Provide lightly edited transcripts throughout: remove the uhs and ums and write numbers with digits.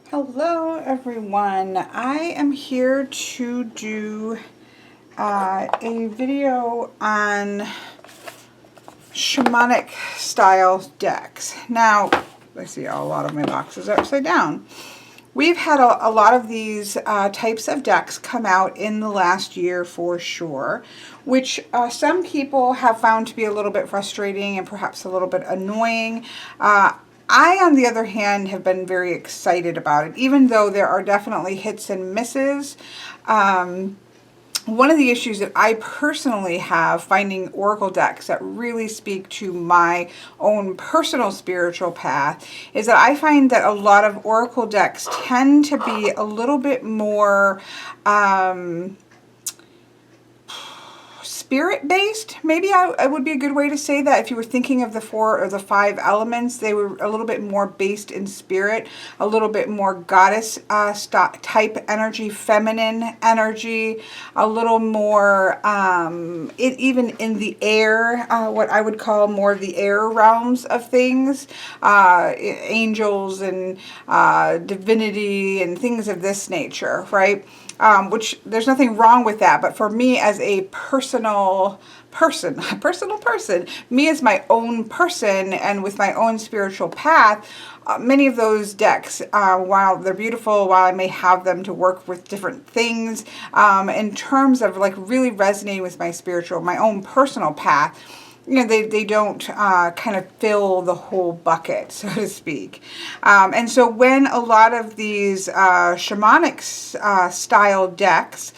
Hello everyone, I am here to do a video on shamanic style decks. Now, I see a lot of my boxes are upside down. We've had a lot of these types of decks come out in the last year for sure, which some people have found to be a little bit frustrating and perhaps a little bit annoying. I, on the other hand, have been very excited about it, even though there are definitely hits and misses. One of the issues that I personally have finding oracle decks that really speak to my own personal spiritual path is that I find that a lot of oracle decks tend to be a little bit more spirit-based. Maybe I would be a good way to say that. If you were thinking of the 4 or the 5 elements, they were a little bit more based in spirit, a little bit more goddess type energy, feminine energy, a little more even in the air, what I would call more of the air realms of things, angels and divinity and things of this nature, right? Which there's nothing wrong with that, but for me as a personal person, me as my own person and with my own spiritual path, many of those decks, while they're beautiful, while I may have them to work with different things, in terms of like really resonating with my own personal path, you know, they don't kind of fill the whole bucket, so to speak. And so when a lot of these shamanic style decks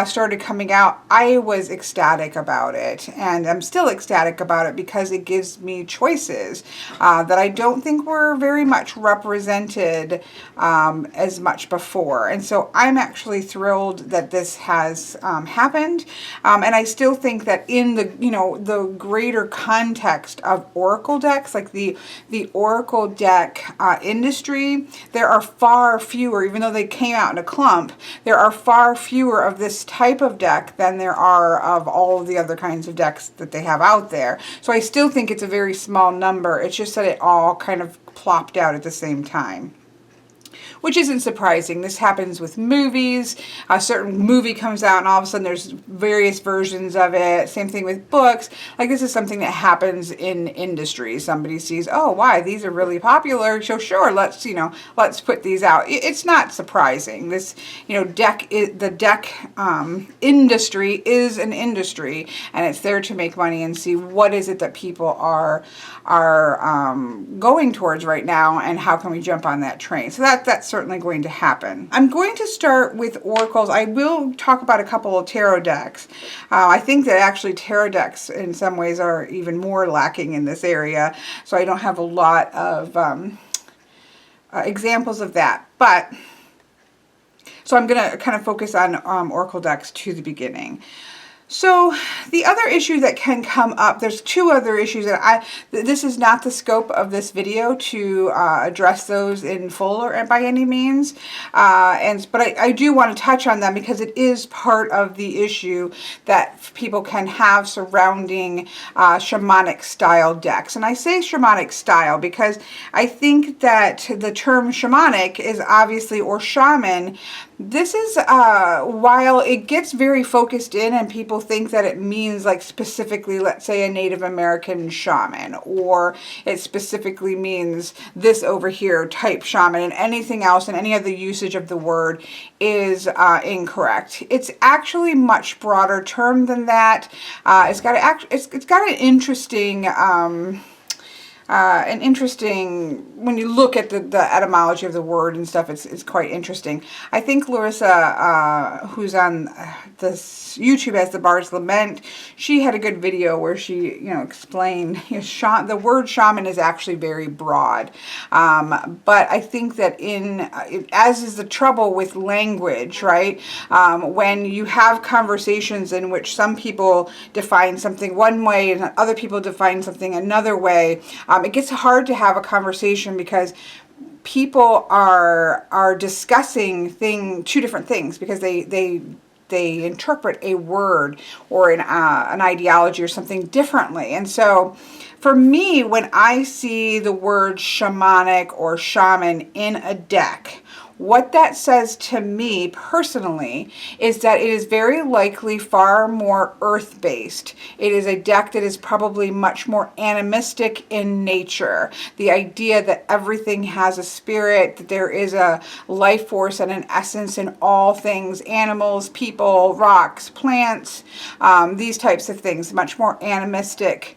started coming out, I was ecstatic about it. And I'm still ecstatic about it because it gives me choices that I don't think were very much represented as much before. And so I'm actually thrilled that this has happened. And I still think that in the, you know, the greater context of oracle decks, like the oracle deck industry, there are far fewer, even though they came out in a clump, there are far fewer of this type of deck than there are of all of the other kinds of decks that they have out there. So I still think it's a very small number. It's just that it all kind of plopped out at the same time, which isn't surprising. This happens with movies. A certain movie comes out and all of a sudden there's various versions of it. Same thing with books. Like, this is something that happens in industry. Somebody sees, oh, why, these are really popular, so sure, let's put these out. It's not surprising. This, the deck industry is an industry, and it's there to make money and see what is it that people are going towards right now, and how can we jump on that train. So that's certainly going to happen. I'm going to start with oracles. I will talk about a couple of tarot decks. I think that actually tarot decks in some ways are even more lacking in this area, so I don't have a lot of examples of that. But so I'm going to kind of focus on oracle decks to the beginning. So the other issue that can come up, there's 2 other issues that this is not the scope of this video to address those in full or by any means, but I do want to touch on them because it is part of the issue that people can have surrounding shamanic style decks. And I say shamanic style because I think that the term shamanic is obviously, or shaman, this is, while it gets very focused in and people think that it means like specifically, let's say, a Native American shaman, or it specifically means this over here type shaman, and anything else and any other usage of the word is incorrect. It's actually much broader term than that. It's got an interesting, when you look at the etymology of the word and stuff, it's quite interesting. I think Larissa, who's on this YouTube as the Bard's Lament, she had a good video where she, explained, the word shaman is actually very broad. But I think that as is the trouble with language, right? When you have conversations in which some people define something one way and other people define something another way, it gets hard to have a conversation because people are discussing two different things because they interpret a word or an ideology or something differently. And so for me, when I see the word shamanic or shaman in a deck, What that says to me personally is that it is very likely far more earth-based. It is a deck that is probably much more animistic in nature. The idea that everything has a spirit, that there is a life force and an essence in all things, animals, people, rocks, plants, these types of things, much more animistic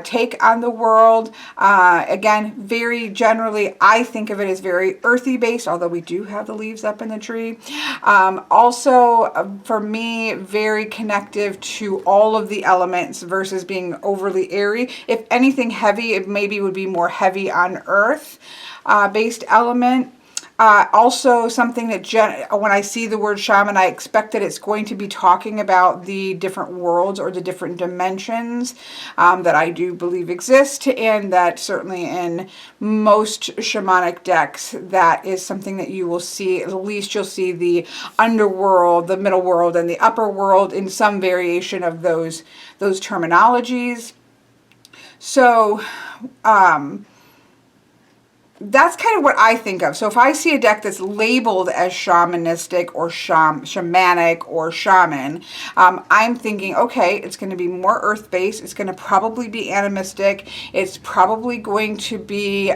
take on the world. Again, very generally, I think of it as very earthy based, although we do have the leaves up in the tree. Also, for me, very connective to all of the elements versus being overly airy. If anything heavy, it maybe would be more heavy on earth based element. Also something that when I see the word shaman, I expect that it's going to be talking about the different worlds or the different dimensions that I do believe exist, and that certainly in most shamanic decks, that is something that you will see. At least you'll see the underworld, the middle world, and the upper world in some variation of those terminologies. So, that's kind of what I think of. So if I see a deck that's labeled as shamanistic or shamanic or shaman, I'm thinking, okay, it's going to be more earth-based. It's going to probably be animistic. It's probably going to be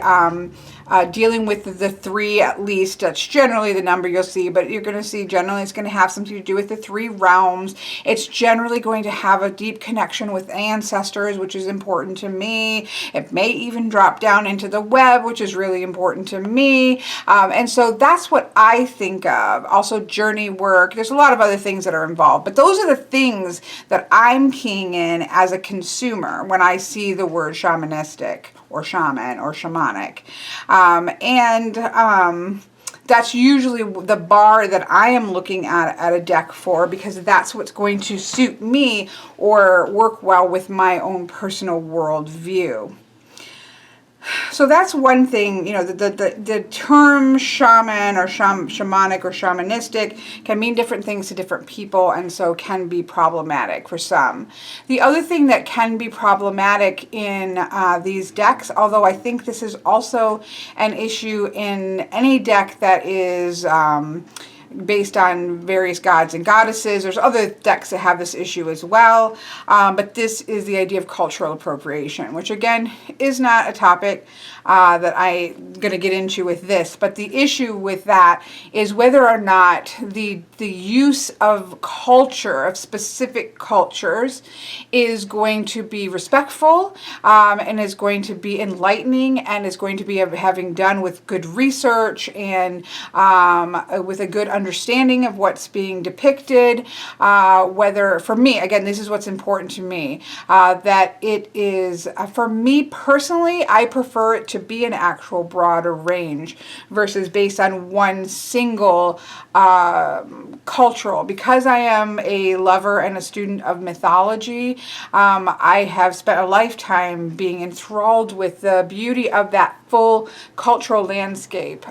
dealing with the three at least. That's generally the number you'll see, but you're going to see generally it's going to have something to do with the three realms. It's generally going to have a deep connection with ancestors, which is important to me. It may even drop down into the web, which is really important to me. And so that's what I think of. Also journey work. There's a lot of other things that are involved, but those are the things that I'm keying in as a consumer when I see the word shamanistic or shaman or shamanic. That's usually the bar that I am looking at a deck for, because that's what's going to suit me or work well with my own personal worldview. So that's one thing, you know, the term shaman or shamanic or shamanistic can mean different things to different people, and so can be problematic for some. The other thing that can be problematic in these decks, although I think this is also an issue in any deck that is based on various gods and goddesses. There's other decks that have this issue as well, but this is the idea of cultural appropriation, which again is not a topic that I'm going to get into with this, but the issue with that is whether or not the use of culture, of specific cultures, is going to be respectful and is going to be enlightening and is going to be having done with good research and with a good understanding of what's being depicted. Whether, for me, again, this is what's important to me, that it is, for me personally, I prefer it to be an actual broader range versus based on one single cultural. Because I am a lover and a student of mythology, I have spent a lifetime being enthralled with the beauty of that full cultural landscape.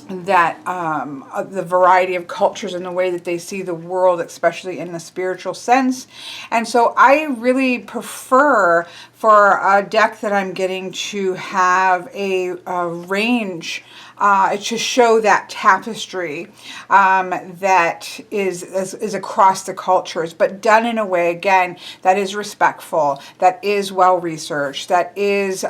The variety of cultures and the way that they see the world, especially in the spiritual sense. And so I really prefer for a deck that I'm getting to have a range to show that tapestry that is across the cultures, but done in a way, again, that is respectful, that is well researched, that is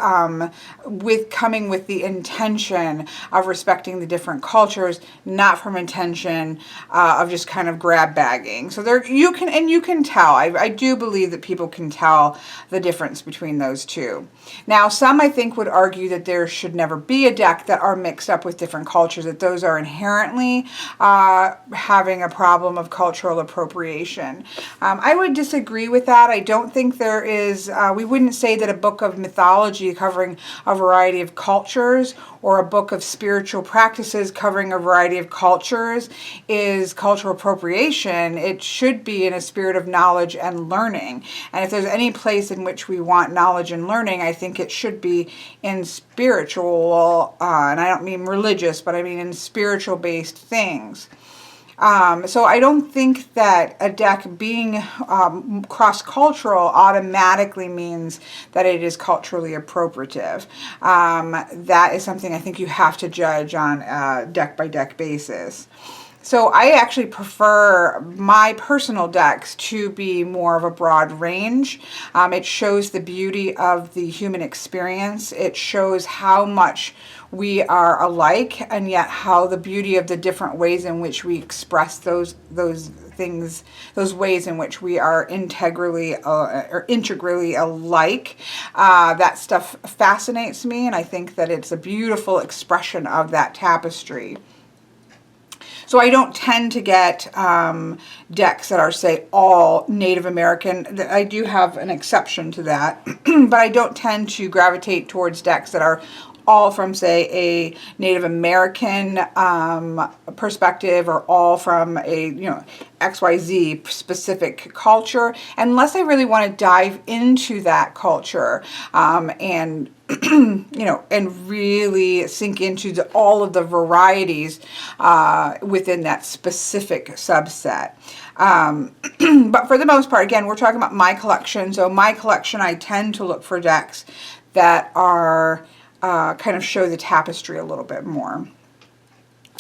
coming with the intention of respecting the different cultures, not from intention of just kind of grab bagging. So there you can tell. I do believe that people can tell the difference between those two. Now, some I think would argue that there should never be a deck that are mixed up with different cultures, that those are inherently having a problem of cultural appropriation. I would disagree with that. I don't think there is, we wouldn't say that a book of mythology covering a variety of cultures or a book of spiritual practices covering a variety of cultures is cultural appropriation. It should be in a spirit of knowledge and learning. And if there's any place in which we want knowledge and learning, I think it should be in spiritual, and I don't mean religious, but I mean in spiritual based things. So I don't think that a deck being cross-cultural automatically means that it is culturally appropriative. That is something I think you have to judge on a deck-by-deck basis. So I actually prefer my personal decks to be more of a broad range. It shows the beauty of the human experience. It shows how much we are alike, and yet how the beauty of the different ways in which we express those things, those ways in which we are integrally alike. That stuff fascinates me, and I think that it's a beautiful expression of that tapestry. So I don't tend to get decks that are, say, all Native American. I do have an exception to that, but I don't tend to gravitate towards decks that are all from, say, a Native American perspective, or all from a, XYZ specific culture, unless I really want to dive into that culture and and really sink into all of the varieties within that specific subset. But for the most part, again, we're talking about my collection. So my collection, I tend to look for decks that are kind of show the tapestry a little bit more.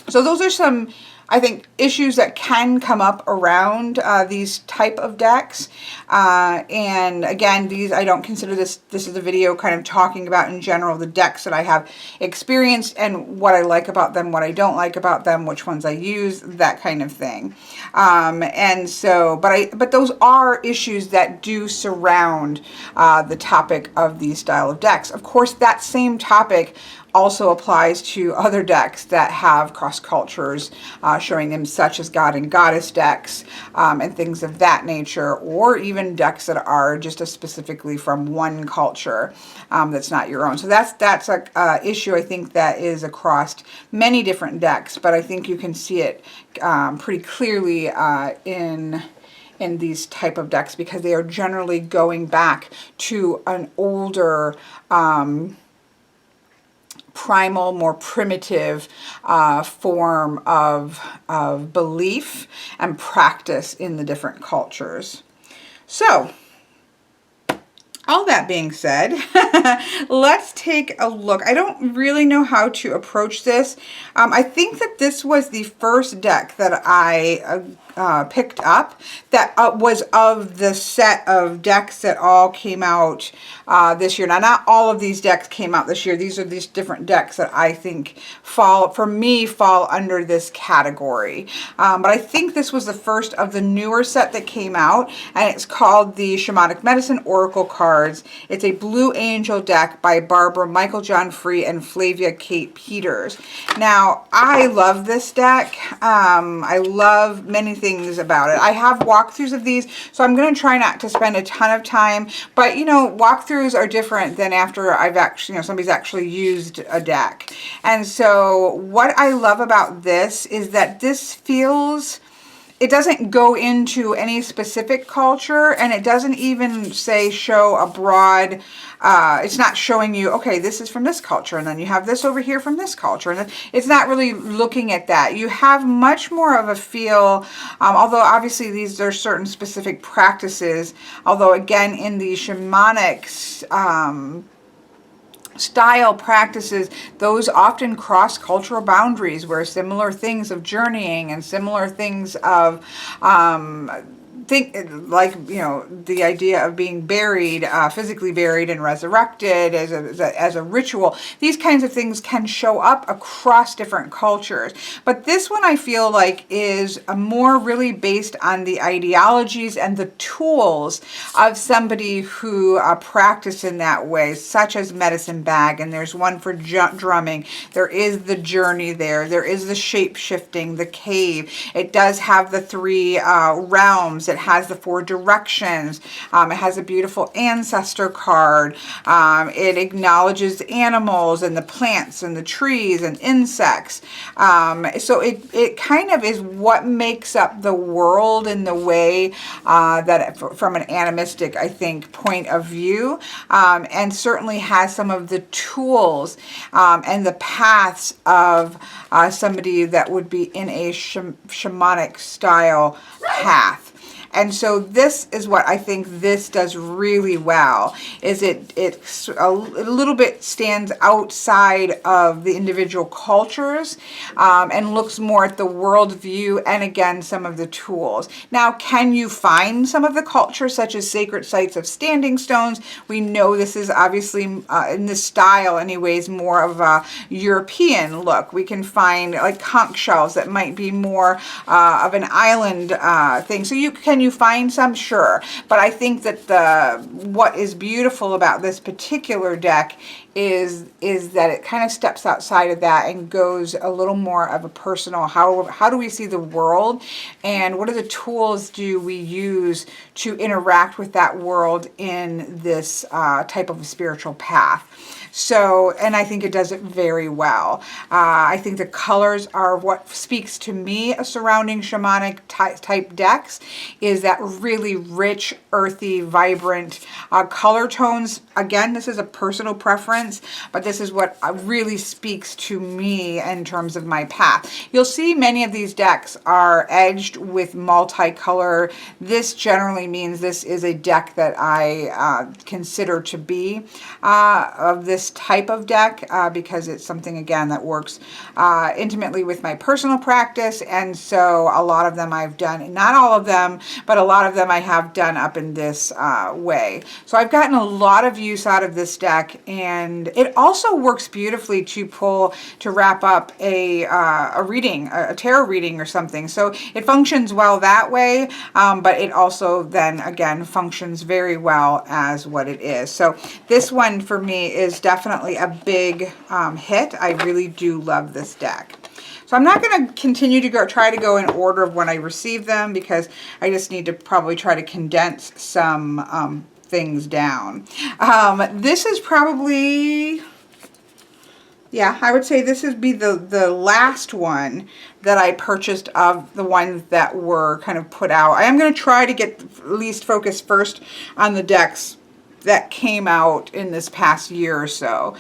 So those are some, I think, issues that can come up around these type of decks. And again, these, I don't consider this is a video kind of talking about in general the decks that I have experienced and what I like about them, what I don't like about them, which ones I use, that kind of thing. And so, but those are issues that do surround the topic of these style of decks. Of course, that same topic also applies to other decks that have cross cultures showing them, such as God and Goddess decks and things of that nature, or even decks that are just specifically from one culture that's not your own. So that's a issue, I think, that is across many different decks, but I think you can see it pretty clearly in these type of decks, because they are generally going back to an older primal, more primitive form of belief and practice in the different cultures. So, all that being said, let's take a look. I don't really know how to approach this. I think that this was the first deck that I picked up that was of the set of decks that all came out this year. Now, not all of these decks came out this year. These are these different decks that I think fall under this category. But I think this was the first of the newer set that came out, and it's called the Shamanic Medicine Oracle Cards. It's a Blue Angel deck by Barbara Michael John Free and Flavia Kate Peters. Now, I love this deck. I love many things about it. I have walkthroughs of these, so I'm going to try not to spend a ton of time, but walkthroughs are different than after I've actually, somebody's actually used a deck. And so what I love about this is that this feels, it doesn't go into any specific culture, and it doesn't even show a broad, it's not showing you, okay, this is from this culture, and then you have this over here from this culture, and then it's not really looking at that. You have much more of a feel, although obviously these are certain specific practices, although again in the shamanic style practices, those often cross cultural boundaries, where similar things of journeying and similar things of the idea of being buried, physically buried and resurrected as a ritual. These kinds of things can show up across different cultures. But this one I feel like is more really based on the ideologies and the tools of somebody who practice in that way, such as medicine bag, and there's one for drumming. There is the journey there. There is the shape shifting, the cave. It does have the three realms. It it has the 4 directions. It has a beautiful ancestor card. It acknowledges animals and the plants and the trees and insects. So it kind of is what makes up the world in the way that from an animistic, I think, point of view, and certainly has some of the tools and the paths of somebody that would be in a shamanic style path. And so this is what I think this does really well, is it's a little bit stands outside of the individual cultures and looks more at the world view and, again, some of the tools. Now, can you find some of the cultures, such as sacred sites of standing stones? We know this is obviously, in this style anyways, more of a European look. We can find like conch shells that might be more of an island thing. So can you find some? Sure. But I think that what is beautiful about this particular deck is that it kind of steps outside of that and goes a little more of a personal, how do we see the world, and what are the tools do we use to interact with that world in this type of a spiritual path. So, and I think it does it very well. I think the colors are what speaks to me surrounding shamanic type decks, is that really rich, earthy, vibrant color tones. Again, this is a personal preference, but this is what really speaks to me in terms of my path. You'll see many of these decks are edged with multicolor. This generally means this is a deck that I consider to be of this type of deck because it's something, again, that works intimately with my personal practice. And so a lot of them I've done, not all of them, but a lot of them I have done up in this way. So I've gotten a lot of use out of this deck, and it also works beautifully to wrap up a reading, a tarot reading or something. So it functions well that way, but it also then again functions very well as what it is. So this one for me is definitely a big hit. I really do love this deck. So I'm not going to continue to try to go in order of when I receive them, because I just need to probably try to condense some things down. This is probably, yeah, I would say this would be the last one that I purchased of the ones that were kind of put out. I am going to try to get at least focused first on the decks that came out in this past year or so.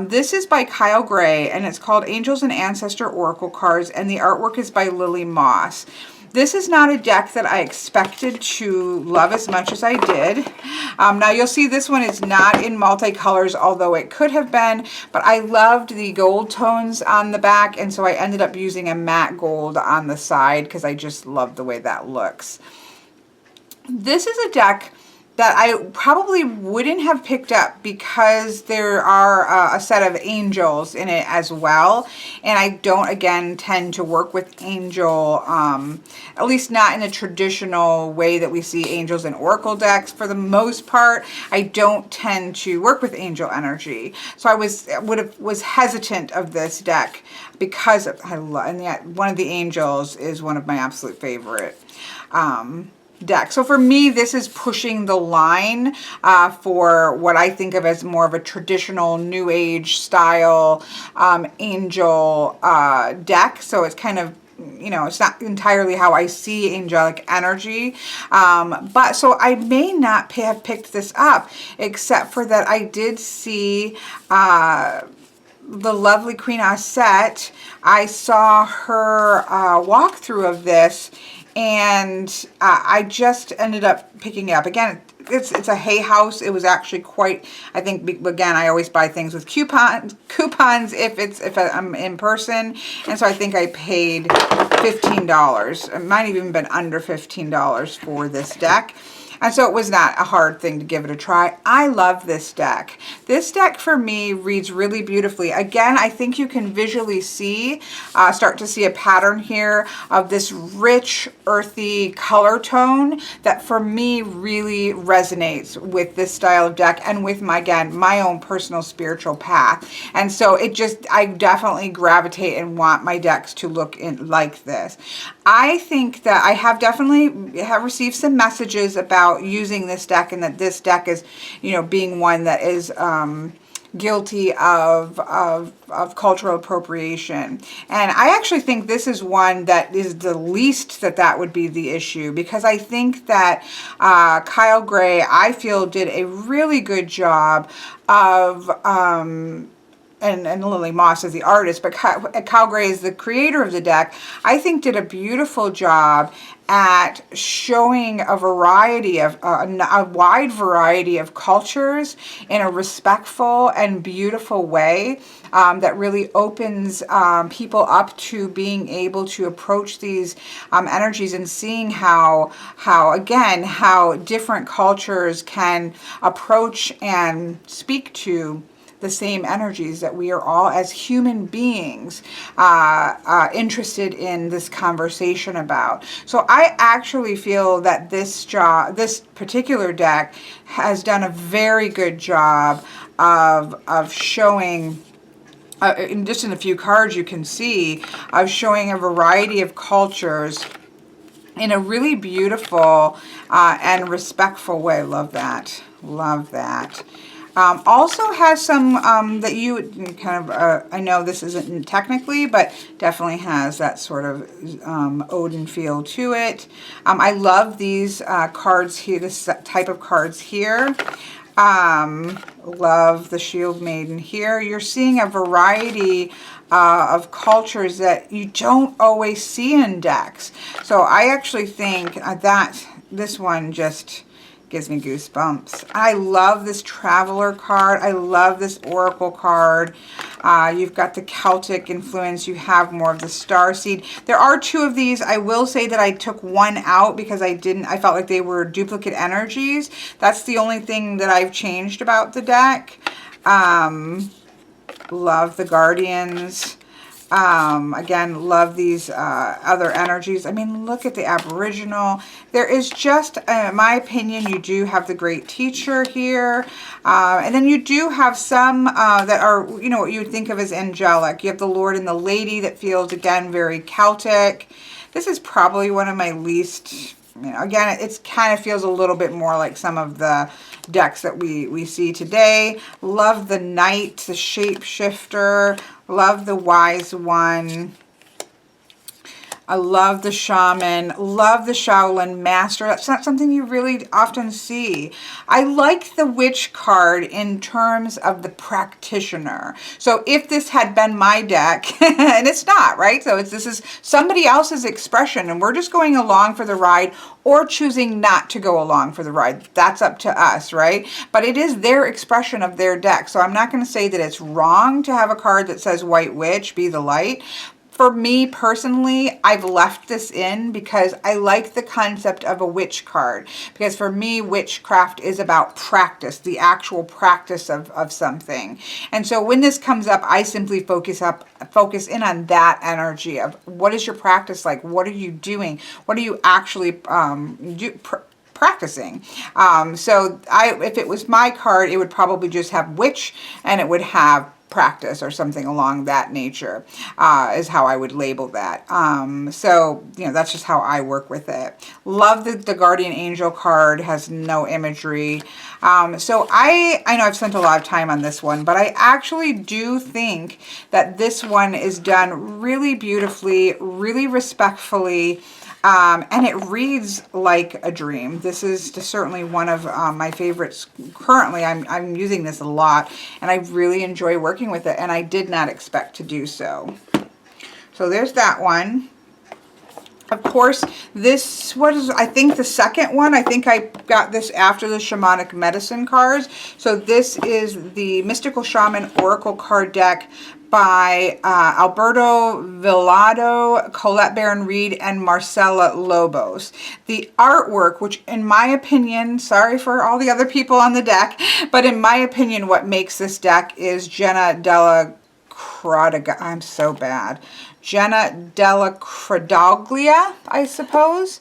This is by Kyle Gray, and it's called Angels and Ancestor Oracle Cards, and the artwork is by Lily Moss. This is not a deck that I expected to love as much as I did. Now you'll see this one is not in multicolors, although it could have been, but I loved the gold tones on the back, and so I ended up using a matte gold on the side because I just love the way that looks. This is a deck that I probably wouldn't have picked up because there are a set of angels in it as well, and I don't, again, tend to work with angel, at least not in a traditional way that we see angels in oracle decks. For the most part, I don't tend to work with angel energy, so I was hesitant of this deck because and yet one of the angels is one of my absolute favorite deck. So for me, this is pushing the line for what I think of as more of a traditional New Age style angel deck. So it's kind of, you know, it's not entirely how I see angelic energy. But so I may not have picked this up, except for that I did see the lovely Queen Aset. I saw her walkthrough of this, and I just ended up picking it up. Again, it's a Hay House. It was actually quite, I think, again, I always buy things with coupons if I'm in person, and so I think I paid $15. It might have even been under $15 for this deck. And so it was not a hard thing to give it a try. I love this deck. This deck for me reads really beautifully. Again, I think you can visually see, start to see a pattern here of this rich, earthy color tone that for me really resonates with this style of deck and with my, again, my own personal spiritual path. And so it just, I definitely gravitate and want my decks to look in like this. I think that I have definitely received some messages about using this deck, and that this deck is, you know, being one that is guilty of cultural appropriation. And I actually think this is one that is the least that would be the issue, because I think that Kyle Gray, I feel, did a really good job of and Lily Moss is the artist, but Kyle Gray is the creator of the deck, I think did a beautiful job at showing a variety of, a wide variety of cultures in a respectful and beautiful way that really opens people up to being able to approach these energies and seeing how different cultures can approach and speak to the same energies that we are all as human beings interested in this conversation about. So I actually feel that this particular deck has done a very good job of showing, just in a few cards you can see, of showing a variety of cultures in a really beautiful and respectful way. Love that. Love that. Also has some that you would kind of, I know this isn't technically, but definitely has that sort of Odin feel to it. I love these cards here, this type of cards here. Love the Shield Maiden here. You're seeing a variety of cultures that you don't always see in decks. So I actually think that this one just gives me goosebumps. I love this Traveler card. I love this Oracle card. You've got the Celtic influence. You have more of the Starseed. There are two of these. I will say that I took one out because I felt like they were duplicate energies. That's the only thing that I've changed about the deck. Love the Guardians. Again, love these other energies. I mean, look at the Aboriginal. There is just, in my opinion, you do have the Great Teacher here. And then you do have some that are, you know, what you would think of as angelic. You have the Lord and the Lady that feels, again, very Celtic. This is probably one of my least, you know, again, it kind of feels a little bit more like some of the decks that we see today. Love the Knight, the Shapeshifter. Love the Wise One. I love the Shaman. Love the Shaolin Master. That's not something you really often see. I like the Witch card in terms of the practitioner. So if this had been my deck, and it's not, right? So this is somebody else's expression, and we're just going along for the ride or choosing not to go along for the ride. That's up to us, right? But it is their expression of their deck. So I'm not going to say that it's wrong to have a card that says White Witch, be the light. For me personally, I've left this in because I like the concept of a witch card. Because for me, witchcraft is about practice, the actual practice of something. And so when this comes up, I simply focus in on that energy of what is your practice like? What are you doing? What are you actually practicing? So if it was my card, it would probably just have witch, and it would have practice or something along that nature, is how I would label that. So, you know, that's just how I work with it. Love the Guardian Angel card, has no imagery. So I know I've spent a lot of time on this one, but I actually do think that this one is done really beautifully, really respectfully, and it reads like a dream. This is certainly one of my favorites currently. I'm using this a lot, and I really enjoy working with it, and I did not expect to do so. So there's that one. Of course, this was, I think, the second one. I think I got this after the Shamanic Medicine cards. So this is the Mystical Shaman Oracle card deck by Alberto Villado, Colette Baron-Reed, and Marcela Lobos. The artwork, which in my opinion, sorry for all the other people on the deck, but in my opinion, what makes this deck is Jenna Della Cradaglia. I'm so bad. Jenna Della Cradaglia, I suppose.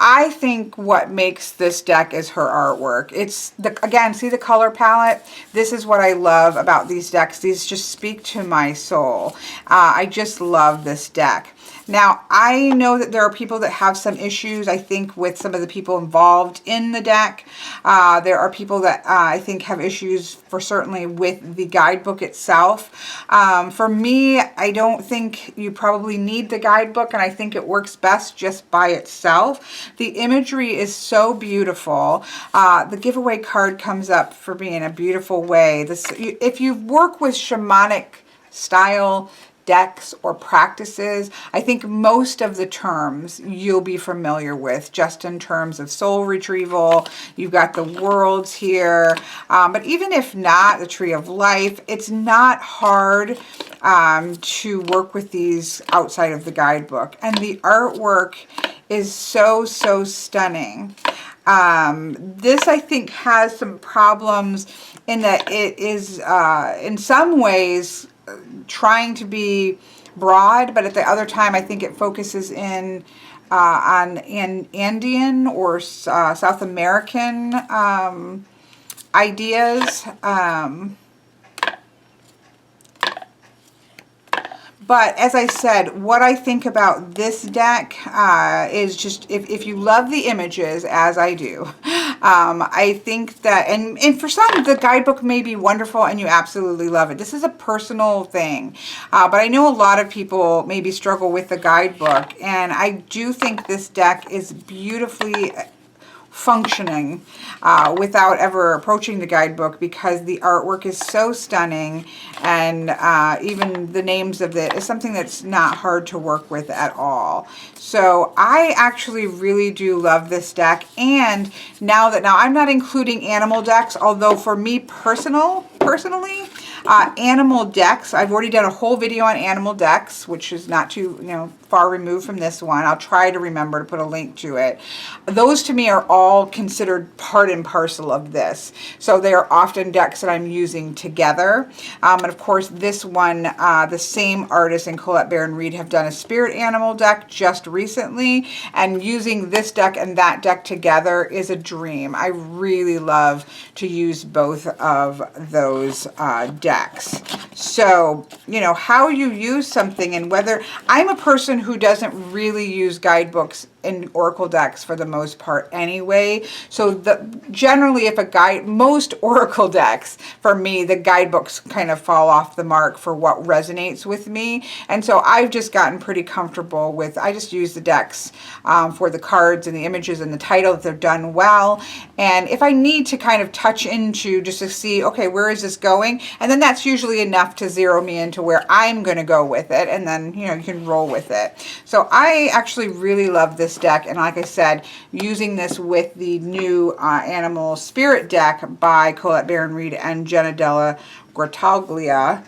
I think what makes this deck is her artwork. It's, again, see the color palette? This is what I love about these decks. These just speak to my soul. I just love this deck. Now, I know that there are people that have some issues, I think, with some of the people involved in the deck. There are people that I think have issues for certainly with the guidebook itself. For me, I don't think you probably need the guidebook, and I think it works best just by itself. The imagery is so beautiful. The giveaway card comes up for me in a beautiful way. If you work with shamanic style decks or practices, I think most of the terms you'll be familiar with, just in terms of soul retrieval. You've got the worlds here, but even if not, the tree of life, it's not hard to work with these outside of the guidebook. And the artwork is so stunning. This, I think, has some problems in that it is in some ways trying to be broad, but at the other time I think it focuses in on Andean or South American ideas. But as I said, what I think about this deck is just, if you love the images, as I do, I think that, and for some, the guidebook may be wonderful and you absolutely love it. This is a personal thing. But I know a lot of people maybe struggle with the guidebook, and I do think this deck is beautifully functioning without ever approaching the guidebook, because the artwork is so stunning, and even the names of it is something that's not hard to work with at all. So I actually really do love this deck. And now I'm not including animal decks, although for me personally, animal decks, I've already done a whole video on animal decks, which is not too far removed from this one. I'll try to remember to put a link to it. Those to me are all considered part and parcel of this. So they are often decks that I'm using together. And of course this one, the same artist and Colette Baron-Reed have done a spirit animal deck just recently, and using this deck and that deck together is a dream. I really love to use both of those decks. So, how you use something, and whether, I'm a person who doesn't really use guidebooks in oracle decks for the most part anyway. So generally, if most oracle decks, for me, the guidebooks kind of fall off the mark for what resonates with me. And so I've just gotten pretty comfortable with, I just use the decks for the cards and the images and the title, if they're done well. And if I need to kind of touch into just to see, okay, where is this going? And then that's usually enough to zero me into where I'm going to go with it. And then, you can roll with it. So I actually really love this deck, and like I said, using this with the new Animal Spirit deck by Colette Baron-Reed and Jenna Della Cradaglia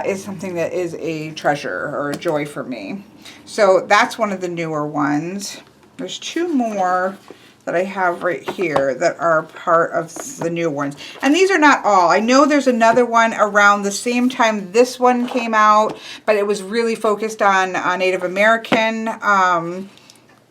is something that is a treasure or a joy for me. So that's one of the newer ones. There's two more that I have right here that are part of the new ones. And these are not all. I know there's another one around the same time this one came out, but it was really focused on Native American.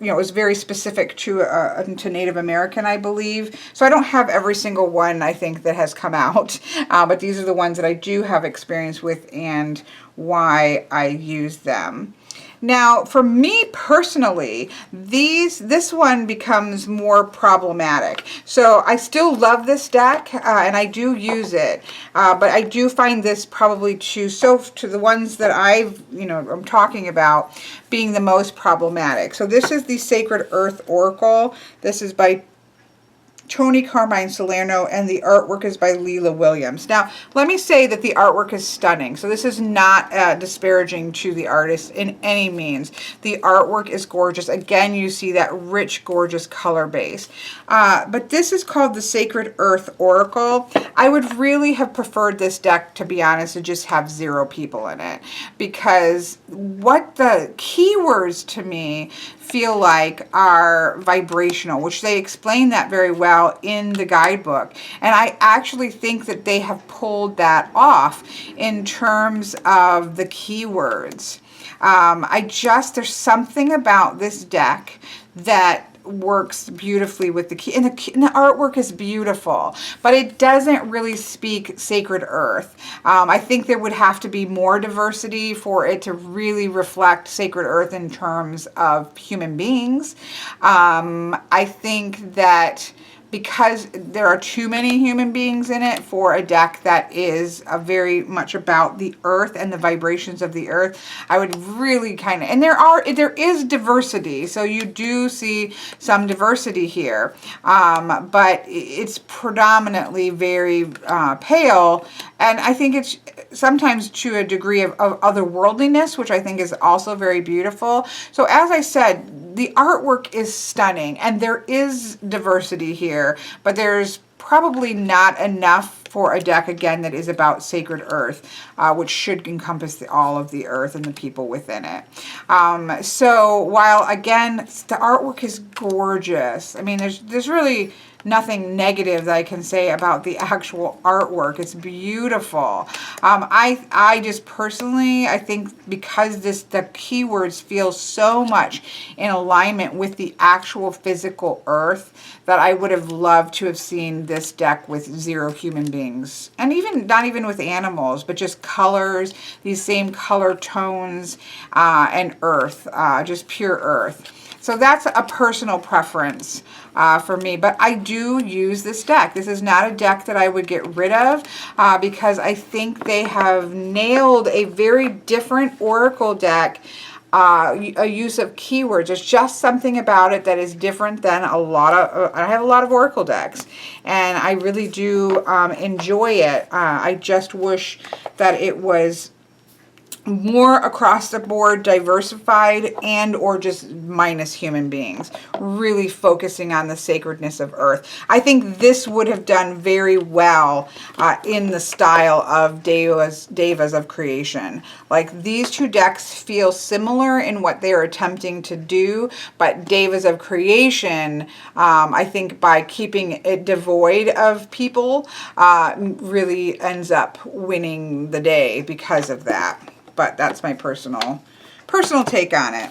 It was very specific to Native American, I believe. So I don't have every single one, I think, that has come out. But these are the ones that I do have experience with and why I use them. Now, for me personally, this one becomes more problematic. So I still love this deck, and I do use it, but I do find this probably to the ones that I'm talking about being the most problematic. So this is the Sacred Earth Oracle. This is by Tony Carmine Salerno, and the artwork is by Leela Williams. Now, let me say that the artwork is stunning. So this is not disparaging to the artist in any means. The artwork is gorgeous. Again, you see that rich, gorgeous color base. But this is called the Sacred Earth Oracle. I would really have preferred this deck, to be honest, to just have 0 people in it, because what the keywords to me feel like are vibrational, which they explain that very well in the guidebook. And I actually think that they have pulled that off in terms of the keywords. There's something about this deck that works beautifully with the key, and the artwork is beautiful, but it doesn't really speak Sacred Earth. I think there would have to be more diversity for it to really reflect Sacred Earth in terms of human beings. I think that because there are too many human beings in it for a deck that is very much about the earth and the vibrations of the earth, I would really kind of, and there is diversity, so you do see some diversity here, but it's predominantly very pale, and I think it's sometimes to a degree of otherworldliness, which I think is also very beautiful. So as I said, the artwork is stunning, and there is diversity here, but there's probably not enough for a deck, again, that is about Sacred Earth, which should encompass all of the earth and the people within it. So while, again, the artwork is gorgeous, I mean, there's really nothing negative that I can say about the actual artwork. It's beautiful. I just personally, I think because the keywords feel so much in alignment with the actual physical earth, that I would have loved to have seen this deck with 0 human beings, and even not even with animals, but just colors, these same color tones, and earth, just pure earth. So that's a personal preference for me, but I do use this deck. This is not a deck that I would get rid of because I think they have nailed a very different oracle deck, a use of keywords. There's just something about it that is different than a lot of, I have a lot of oracle decks, and I really do enjoy it. I just wish that it was more across the board, diversified, and or just minus human beings, really focusing on the sacredness of earth. I think this would have done very well in the style of Divas of creation. Like, these two decks feel similar in what they are attempting to do, but Divas of creation, I think by keeping it devoid of people, really ends up winning the day because of that. But that's my personal take on it.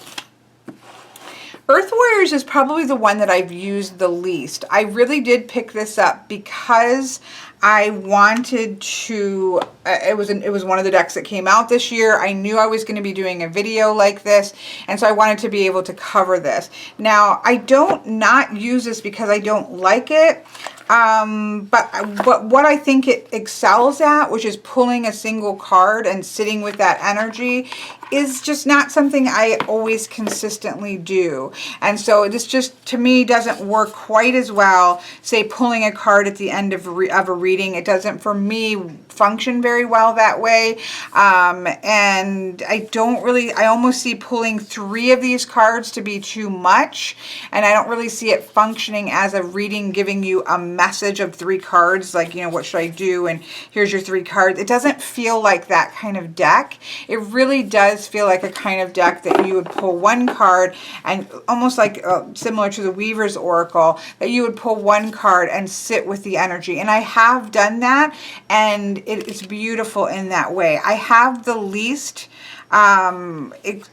Earth Warriors is probably the one that I've used the least. I really did pick this up because I wanted to, it was one of the decks that came out this year. I knew I was going to be doing a video like this, and so I wanted to be able to cover this. Now, I don't not use this because I don't like it, but what I think it excels at, which is pulling a single card and sitting with that energy, is just not something I always consistently do. And so this just, to me, doesn't work quite as well, say, pulling a card at the end of a reading. It doesn't, for me, function very well that way. And I don't really, I almost see pulling 3 of these cards to be too much. And I don't really see it functioning as a reading, giving you a message of 3 cards, like, you know, what should I do? And here's your 3 cards. It doesn't feel like that kind of deck. It really does feel like a kind of deck that you would pull 1 card, and almost like similar to the Weaver's Oracle, that you would pull 1 card and sit with the energy. And I have done that, and it's beautiful in that way. I have the least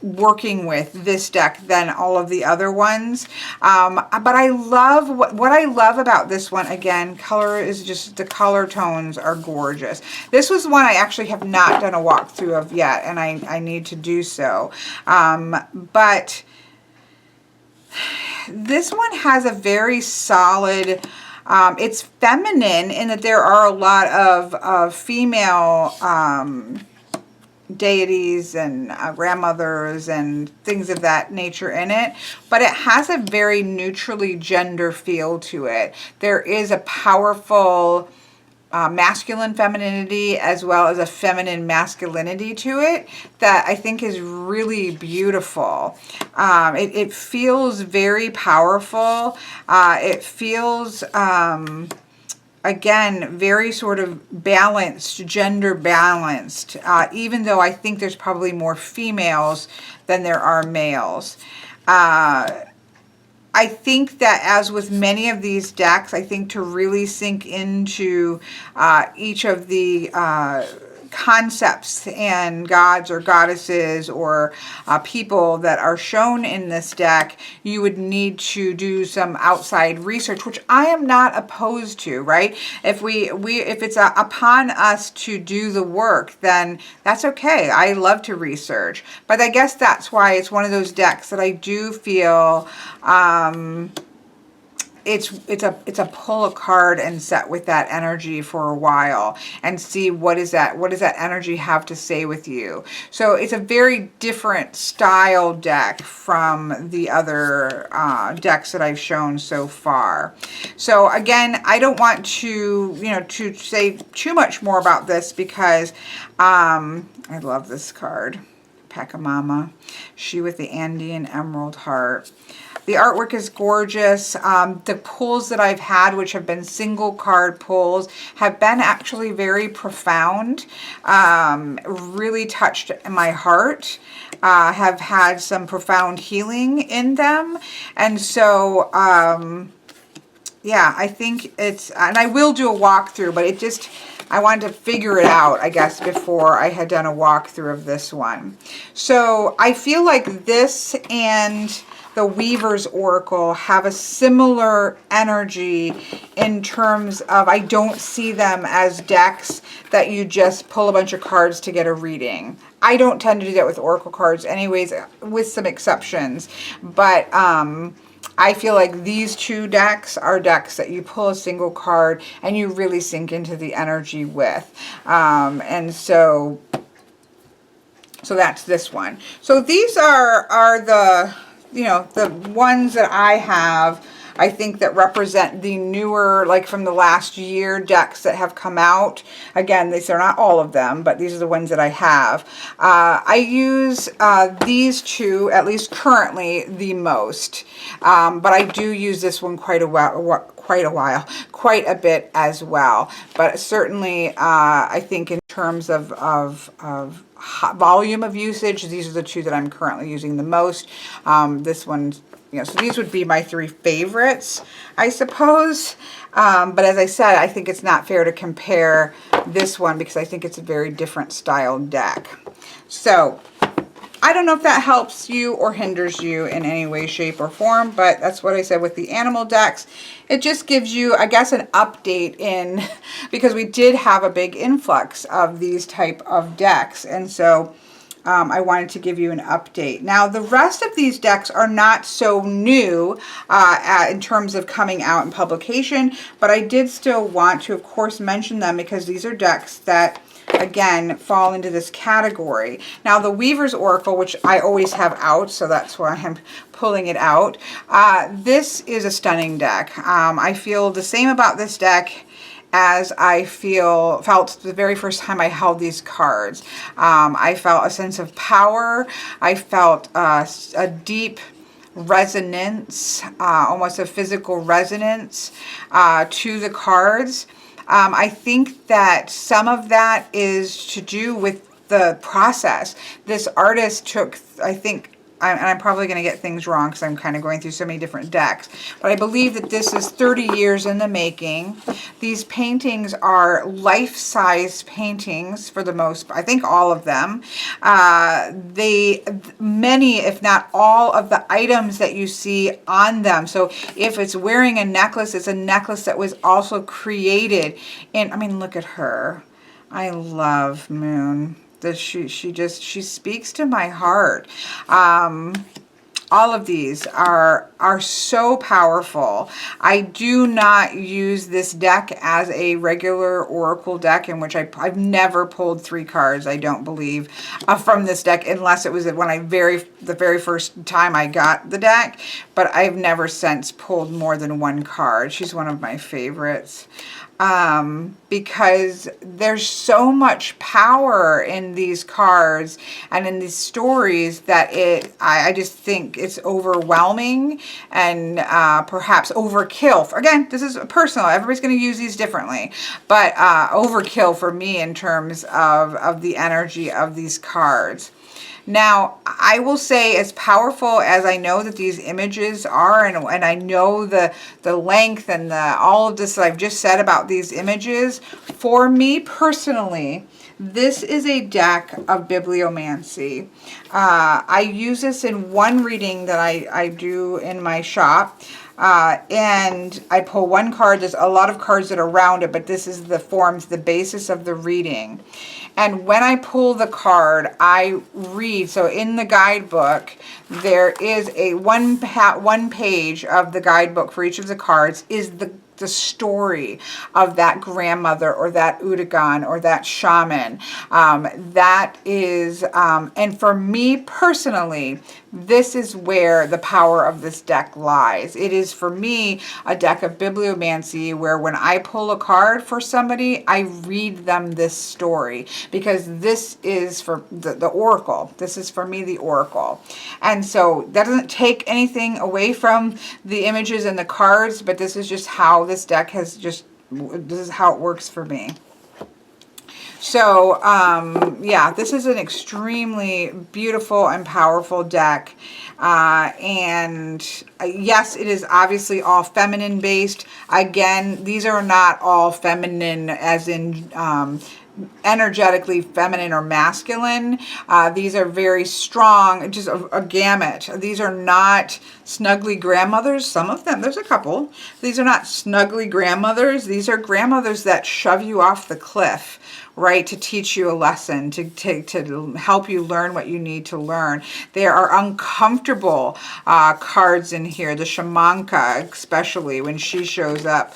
working with this deck than all of the other ones, but I love what I love about this one. Again, color is just, the color tones are gorgeous. This was one I actually have not done a walkthrough of yet, and I need to do so, but this one has a very solid, it's feminine in that there are a lot of female deities and grandmothers and things of that nature in it, but it has a very neutrally gender feel to it. There is a powerful masculine femininity as well as a feminine masculinity to it that I think is really beautiful. It feels very powerful. It feels again, very sort of balanced, gender balanced, even though I think there's probably more females than there are males. I think that as with many of these decks, I think to really sink into each of the concepts and gods or goddesses or people that are shown in this deck, you would need to do some outside research, which I am not opposed to, right? If if it's upon us to do the work, then that's okay. I love to research, but I guess that's why it's one of those decks that I do feel it's a pull a card and set with that energy for a while and see what does that energy have to say with you. So it's a very different style deck from the other decks that I've shown so far. So again, I don't want to to say too much more about this because I love this card, Pachamama, she with the Andean emerald heart. The artwork is gorgeous. The pulls that I've had, which have been single card pulls, have been actually very profound, really touched my heart, have had some profound healing in them. And so, yeah, I think it's, and I will do a walkthrough, but I wanted to figure it out, I guess, before I had done a walkthrough of this one. So I feel like this and the Weaver's Oracle have a similar energy in terms of, I don't see them as decks that you just pull a bunch of cards to get a reading. I don't tend to do that with Oracle cards anyways, with some exceptions. But I feel like these two decks are decks that you pull a single card and you really sink into the energy with. And so that's this one. So these are the the ones that I have, I think, that represent the newer, like from the last year, decks that have come out. Again, these are not all of them, but these are the ones that I have. I use these two, at least currently, the most. But I do use this one quite a bit as well. But certainly, I think in terms of volume of usage, these are the two that I'm currently using the most. This one, so these would be my three favorites, I suppose. But as I said, I think it's not fair to compare this one because I think it's a very different style deck. So I don't know if that helps you or hinders you in any way, shape, or form, but that's what I said with the animal decks. It just gives you, I guess, an update in, because we did have a big influx of these type of decks, and so I wanted to give you an update. Now, the rest of these decks are not so new in terms of coming out in publication, but I did still want to, of course, mention them because these are decks that, again, fall into this category. Now, the Weaver's Oracle, which I always have out, so that's why I'm pulling it out. This is a stunning deck. I feel the same about this deck as I felt the very first time I held these cards. I felt a sense of power. I felt a deep resonance, almost a physical resonance to the cards. I think that some of that is to do with the process. This artist took, I think, and I'm probably going to get things wrong because I'm kind of going through so many different decks, but I believe that this is 30 years in the making. These paintings are life-size paintings for the most, I think all of them. Many, if not all, of the items that you see on them. So if it's wearing a necklace, it's a necklace that was also created in, I mean, look at her. I love Moon. She speaks to my heart. All of these are so powerful. I do not use this deck as a regular oracle deck, in which I've never pulled 3 cards, I don't believe, from this deck, unless it was when the very first time I got the deck. But I've never since pulled more than 1 card. She's one of my favorites. Because there's so much power in these cards and in these stories that I just think it's overwhelming and perhaps overkill. Again, this is personal. Everybody's going to use these differently, but overkill for me in terms of the energy of these cards. Now, I will say, as powerful as I know that these images are, and I know the length and all of this that I've just said about these images, for me personally, this is a deck of bibliomancy. I use this in one reading that I do in my shop. And I pull 1 card. There's a lot of cards that are around it, but this is forms the basis of the reading. And when I pull the card, I read. So in the guidebook, there is a one page of the guidebook for each of the cards is the story of that grandmother or that Udagan or that shaman. That is, and for me personally, this is where the power of this deck lies. It is, for me, a deck of bibliomancy where when I pull a card for somebody, I read them this story, because this is for the oracle. This is, for me, the oracle. And so that doesn't take anything away from the images and the cards, but this is just how this deck has this is how it works for me. So, yeah, this is an extremely beautiful and powerful deck. And yes, it is obviously all feminine based. Again, these are not all feminine as in energetically feminine or masculine. These are very strong, just a gamut. These are not snuggly grandmothers. Some of them, there's a couple. These are not snuggly grandmothers. These are grandmothers that shove you off the cliff, right, to teach you a lesson, to help you learn what you need to learn. There are uncomfortable cards in here. The Shamanka, especially when she shows up,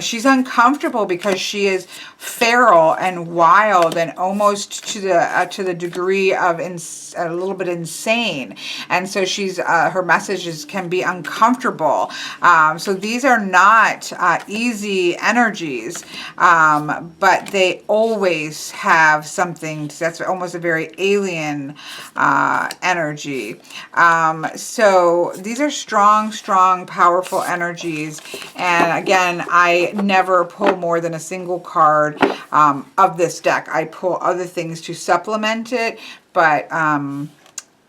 she's uncomfortable because she is feral and wild and almost to the degree of a little bit insane. And so she's her messages can be uncomfortable. So these are not easy energies, but they always have something that's almost a very alien energy. So these are strong, powerful energies. And again, I never pull more than a single card of this deck. I pull other things to supplement it, but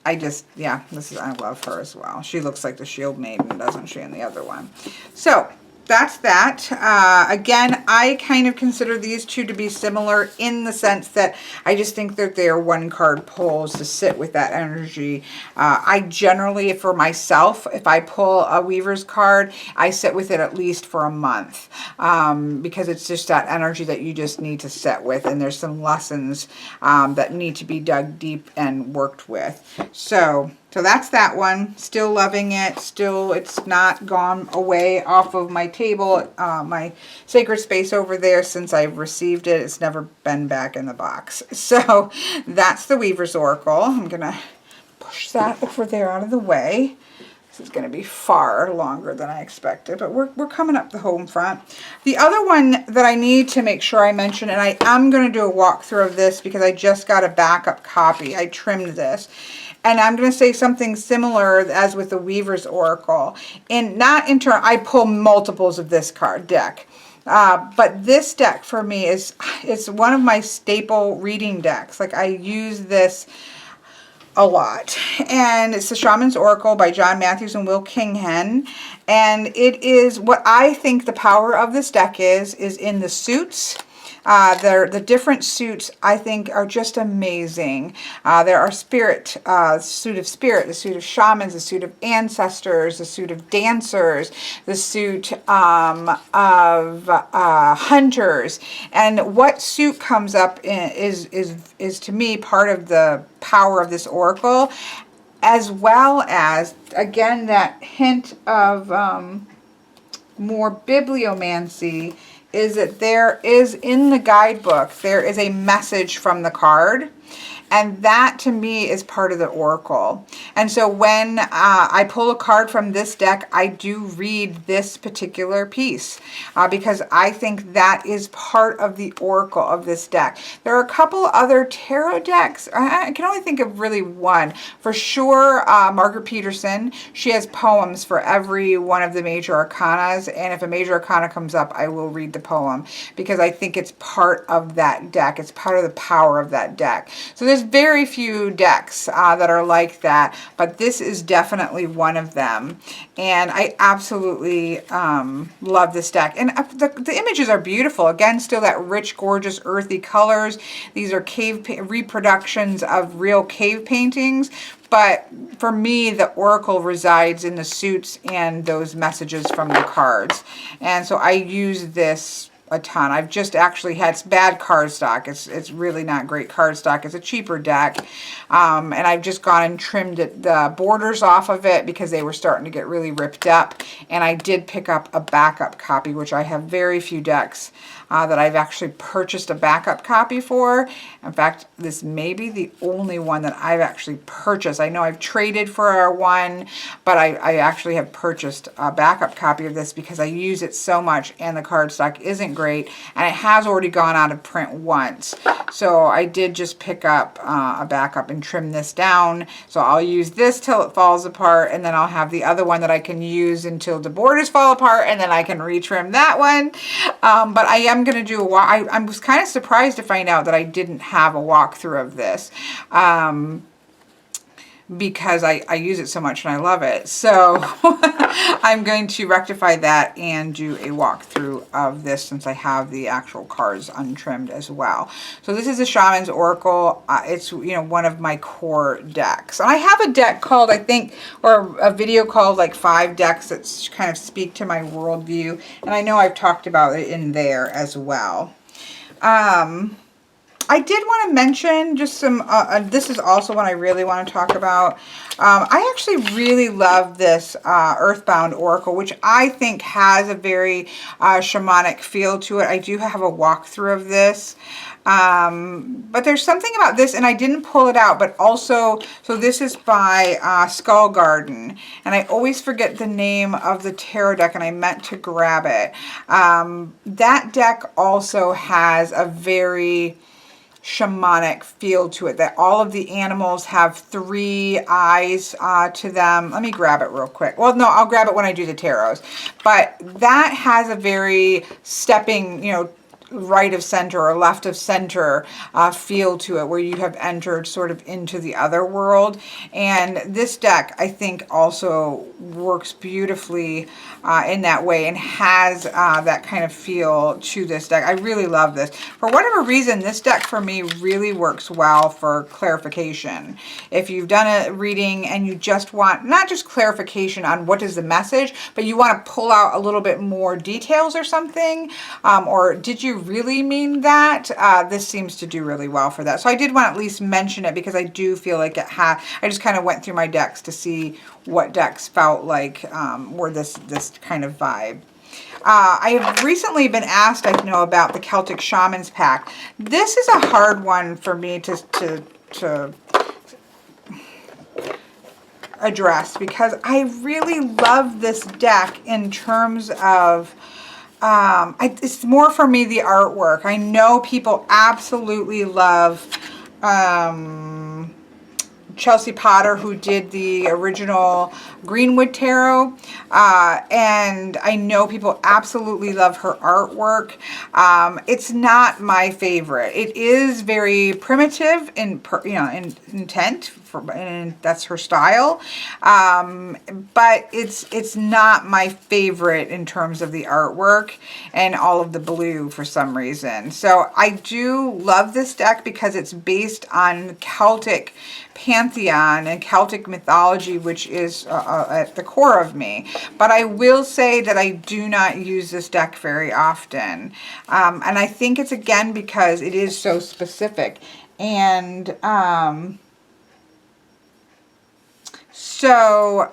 I just, yeah, I love her as well. She looks like the Shield Maiden, doesn't she, in the other one? So that's that. Again, I kind of consider these two to be similar in the sense that I just think that they are 1 card pulls to sit with that energy. I generally, for myself, if I pull a Weaver's card, I sit with it at least for a month, because it's just that energy that you just need to sit with, and there's some lessons that need to be dug deep and worked with. So that's that one. Still loving it. Still, it's not gone away off of my table, my sacred space over there since I've received it. It's never been back in the box. So that's the Weaver's Oracle. I'm going to push that over there out of the way. This is going to be far longer than I expected, but we're coming up the home front. The other one that I need to make sure I mention, and I am going to do a walkthrough of this because I just got a backup copy. I trimmed this. And I'm going to say something similar as with the Weaver's Oracle. I pull multiples of this card deck. But this deck for me it's one of my staple reading decks. Like, I use this a lot. And it's the Shaman's Oracle by John Matthews and Will Kinghen. And it is, what I think the power of this deck is in the suits. The different suits, I think, are just amazing. There are spirit, suit of spirit, the suit of shamans, the suit of ancestors, the suit of dancers, the suit of hunters. And what suit comes up is to me part of the power of this oracle. as well as, again, that hint of more bibliomancy is that there is, in the guidebook, there is a message from the card. And that, to me, is part of the oracle. And so when I pull a card from this deck, I do read this particular piece because I think that is part of the oracle of this deck. There are a couple other tarot decks. I can only think of really one. For sure, Margaret Peterson, she has poems for every one of the major arcanas. And if a major arcana comes up, I will read the poem because I think it's part of that deck. It's part of the power of that deck. So there's very few decks that are like that, but this is definitely one of them. And I absolutely love this deck. And the images are beautiful. Again, still that rich, gorgeous, earthy colors. These are cave reproductions of real cave paintings. But for me, the oracle resides in the suits and those messages from the cards. And so I use this a ton. I've just actually had bad cardstock. It's really not great cardstock. It's a cheaper deck. And I've just gone and trimmed the borders off of it because they were starting to get really ripped up. And I did pick up a backup copy, which I have very few decks that I've actually purchased a backup copy for. In fact, this may be the only one that I've actually purchased. I know I've traded for one, but I actually have purchased a backup copy of this because I use it so much and the cardstock isn't great, and it has already gone out of print once. So I did just pick up a backup and trim this down. So I'll use this till it falls apart, and then I'll have the other one that I can use until the borders fall apart, and then I can retrim that one. But I am going to do a walk. I was kind of surprised to find out that I didn't have a walkthrough of this. Because I use it so much and I love it. So I'm going to rectify that and do a walkthrough of this since I have the actual cards untrimmed as well. So this is a Shaman's Oracle. It's, you know, one of my core decks. And I have a deck called, I think, or a video called like 5 decks that kind of speak to my worldview. And I know I've talked about it in there as well. I did want to mention just some, this is also one I really want to talk about. I actually really love this Earthbound Oracle, which I think has a very shamanic feel to it. I do have a walkthrough of this. But there's something about this, and I didn't pull it out, but also, so this is by Skull Garden, and I always forget the name of the tarot deck, and I meant to grab it. That deck also has a very shamanic feel to it, that all of the animals have 3 eyes to them. Let me grab it real quick. Well, no, I'll grab it when I do the tarots. But that has a very stepping, you know, right of center or left of center feel to it, where you have entered sort of into the other world. And this deck, I think, also works beautifully in that way and has that kind of feel to this deck. I really love this. For whatever reason, this deck for me really works well for clarification. If you've done a reading and you just want not just clarification on what is the message, but you want to pull out a little bit more details or something, or did you really mean that? This seems to do really well for that. So I did want to at least mention it because I do feel like it had, I just kind of went through my decks to see what decks felt like were this kind of vibe. I have recently been asked, I know, about the Celtic Shamans pack. This is a hard one for me to address because I really love this deck in terms of it's more for me the artwork. I know people absolutely love Chelsea Potter, who did the original Greenwood Tarot, and I know people absolutely love her artwork. It's not my favorite. It is very primitive in intent, and that's her style, but it's not my favorite in terms of the artwork and all of the blue for some reason. So I do love this deck because it's based on Celtic pantheon and Celtic mythology, which is at the core of me. But I will say that I do not use this deck very often. And I think it's, again, because it is so specific. And So,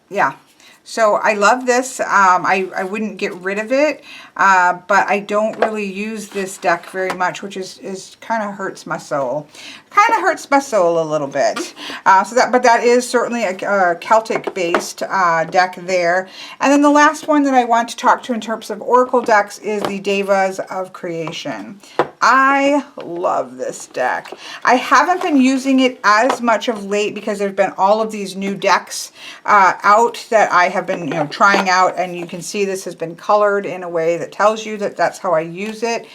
yeah. So I love this. I wouldn't get rid of it, but I don't really use this deck very much, which is kind of hurts my soul. Kind of hurts my soul a little bit. But that is certainly a Celtic-based deck there. And then the last one that I want to talk to in terms of oracle decks is the Divas of Creation. I love this deck. I haven't been using it as much of late because there's been all of these new decks out that I have been trying out, and you can see this has been colored in a way that tells you that that's how I use it.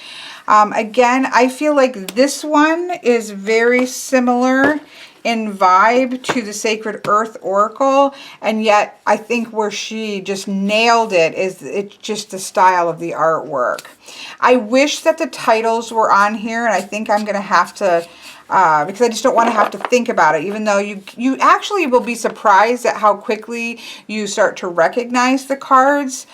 Again, I feel like this one is very similar in vibe to the Sacred Earth Oracle, and yet I think where she just nailed it is it's just the style of the artwork. I wish that the titles were on here, and I think I'm going to have to, because I just don't want to have to think about it, even though you actually will be surprised at how quickly you start to recognize the cards.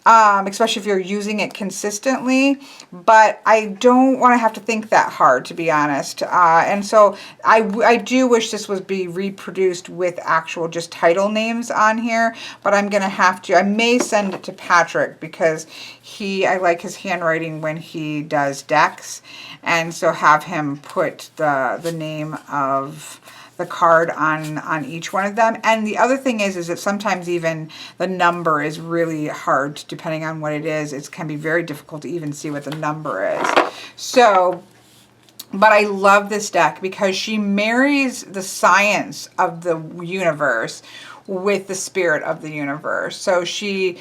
Especially if you're using it consistently, but I don't want to have to think that hard, to be honest. And so I do wish this would be reproduced with actual just title names on here, but I'm going to have to. I may send it to Patrick because I like his handwriting when he does decks, and so have him put the name of the card on each one of them. And the other thing is that sometimes even the number is really hard depending on what it is. It can be very difficult to even see what the number is. So, but I love this deck because she marries the science of the universe with the spirit of the universe. So she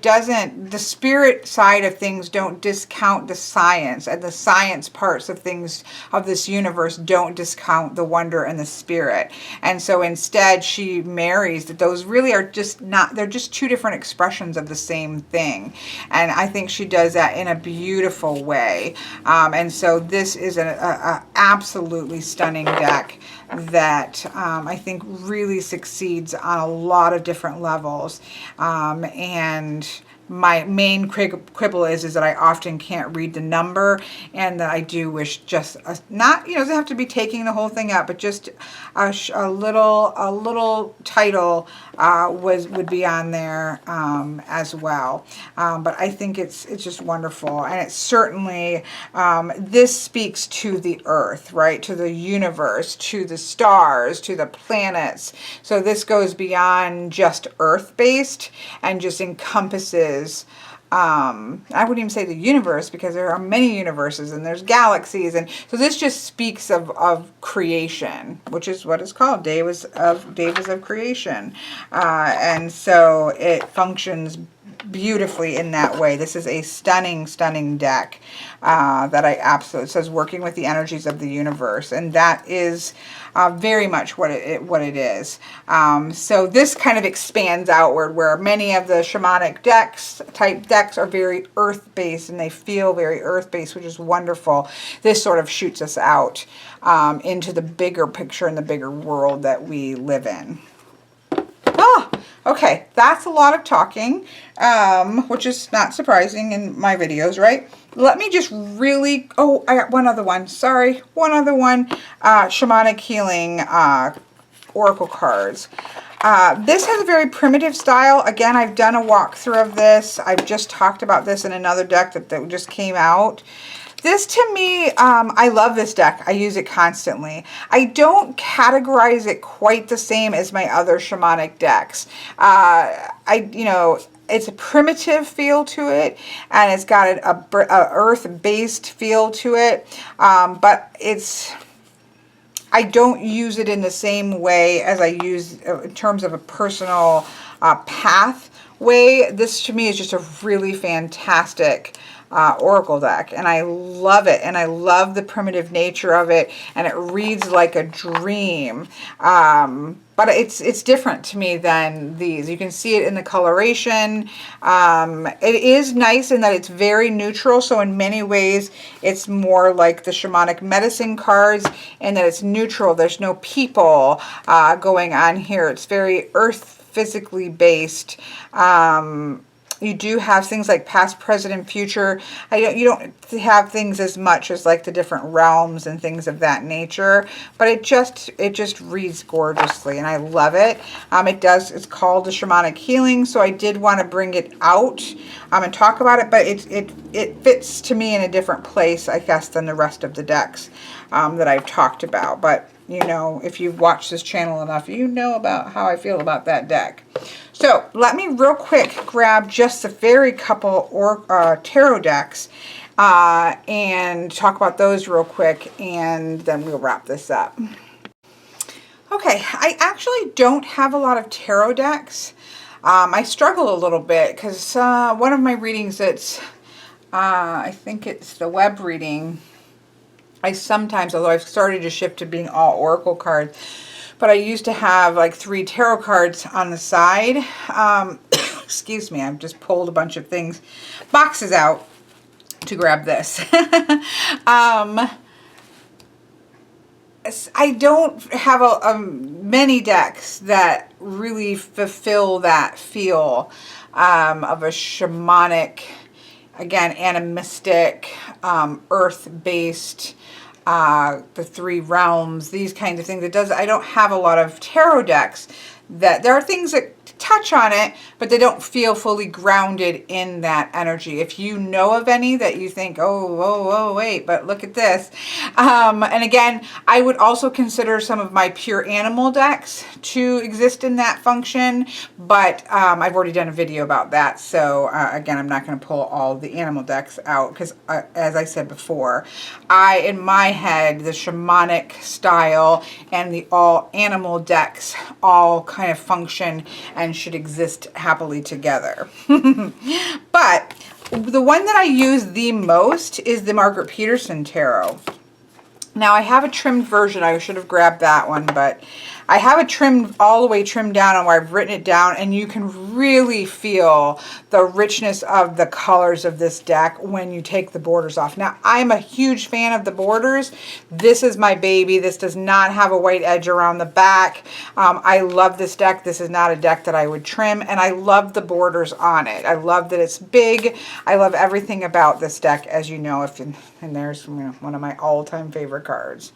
doesn't, the spirit side of things don't discount the science, and the science parts of things of this universe don't discount the wonder and the spirit. And so instead she marries that. Those really are just not, they're just two different expressions of the same thing. And I think she does that in a beautiful way. And so this is an absolutely stunning deck that I think really succeeds on a lot of different levels. And my main quibble is that I often can't read the number, and that I do wish just not, doesn't have to be taking the whole thing up, but just a little title would be on there as well. But I think it's just wonderful, and it's certainly this speaks to the earth, right? To the universe, to the stars, to the planets. So this goes beyond just earth-based and just encompasses I wouldn't even say the universe, because there are many universes and there's galaxies, and so this just speaks of creation, which is what it's called, Divas of Creation, and so it functions beautifully in that way. This is a stunning deck that I absolutely, it says working with the energies of the universe, and that is very much what it is. So this kind of expands outward, where many of the shamanic type decks are very earth-based, and they feel very earth-based, which is wonderful. This sort of shoots us out into the bigger picture and the bigger world that we live in. Okay, that's a lot of talking, which is not surprising in my videos, right? Let me just really, I got one other one. Sorry, one other one. Shamanic Healing Oracle cards. This has a very primitive style. Again, I've done a walkthrough of this. I've just talked about this in another deck that just came out. This, to me, I love this deck. I use it constantly. I don't categorize it quite the same as my other shamanic decks. It's a primitive feel to it, and it's got a earth-based feel to it, but I don't use it in the same way as I use in terms of a personal path way. This, to me, is just a really fantastic oracle deck, and I love it, and I love the primitive nature of it, and it reads like a dream. But it's different to me than these. You can see it in the coloration. It is nice in that it's very neutral, so in many ways it's more like the shamanic medicine cards in that it's neutral. There's no people going on here. It's very earth physically based. You do have things like past, present, and future. You don't have things as much as like the different realms and things of that nature, but it just reads gorgeously, and I love it. It's called the Shamanic Healing, so I did want to bring it out and talk about it, but it fits to me in a different place, I guess, than the rest of the decks that I've talked about. But you know, if you've watched this channel enough, you know about how I feel about that deck. So let me real quick grab just the very couple tarot decks and talk about those real quick, and then we'll wrap this up. Okay, I actually don't have a lot of tarot decks. I struggle a little bit because one of my readings, I think it's the web reading, I sometimes, although I've started to shift to being all oracle cards, but I used to have like 3 tarot cards on the side. Excuse me, I've just pulled a bunch of boxes out to grab this. I don't have many decks that really fulfill that feel of a shamanic, again, animistic, earth-based, the 3 realms, these kinds of things. I don't have a lot of tarot decks that, there are things that touch on it, but they don't feel fully grounded in that energy. If you know of any that you think, oh, wait, but look at this. And again, I would also consider some of my pure animal decks to exist in that function, but I've already done a video about that. So again, I'm not going to pull all the animal decks out because as I said before, in my head, the shamanic style and the all animal decks all kind of function and should exist happily together. But the one that I use the most is the Margaret Peterson Tarot. Now I have a trimmed version. I should have grabbed that one, but I have it trimmed all the way trimmed down on where I've written it down, and you can really feel the richness of the colors of this deck when you take the borders off. Now I'm a huge fan of the borders. This is my baby. This does not have a white edge around the back. I love this deck. This is not a deck that I would trim, and I love the borders on it. I love that it's big. I love everything about this deck, as you know, and there's one of my all-time favorite cards.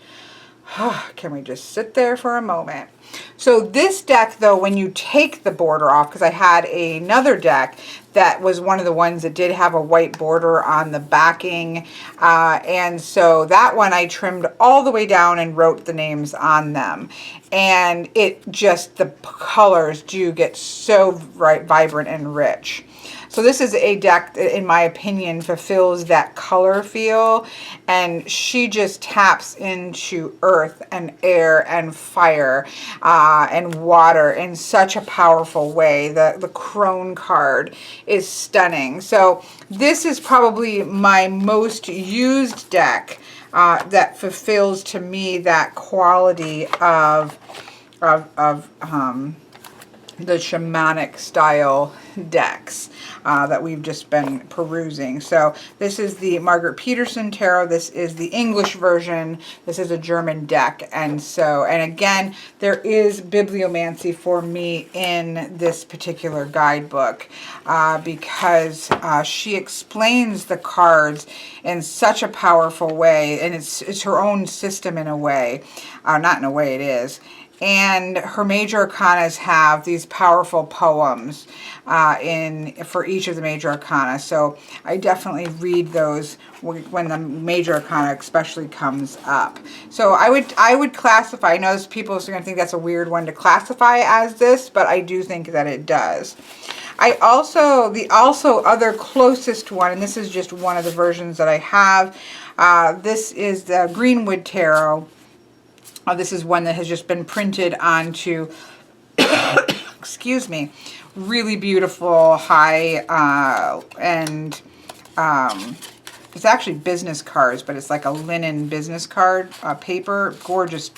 Can we just sit there for a moment? So this deck, though, when you take the border off, because I had another deck that was one of the ones that did have a white border on the backing, and so that one I trimmed all the way down and wrote the names on them, and the colors do get so vibrant and rich. So this is a deck that, in my opinion, fulfills that color feel, and she just taps into earth and air and fire and water in such a powerful way. The crone card is stunning. So this is probably my most used deck that fulfills to me that quality of the shamanic style decks that we've just been perusing. So this is the Margaret Peterson Tarot. This is the English version. This is a German deck. And again, there is bibliomancy for me in this particular guidebook because she explains the cards in such a powerful way, and it's her own system in a way. Not in a way, it is. And her major arcanas have these powerful poems for each of the major arcana. So I definitely read those when the major arcana especially comes up. So I would classify, I know people are going to think that's a weird one to classify as this, but I do think that it does. The other closest one, and this is just one of the versions that I have, this is the Greenwood Tarot. This is one that has just been printed onto, excuse me, really beautiful high-end, it's actually business cards, but it's like a linen business card paper. Gorgeous.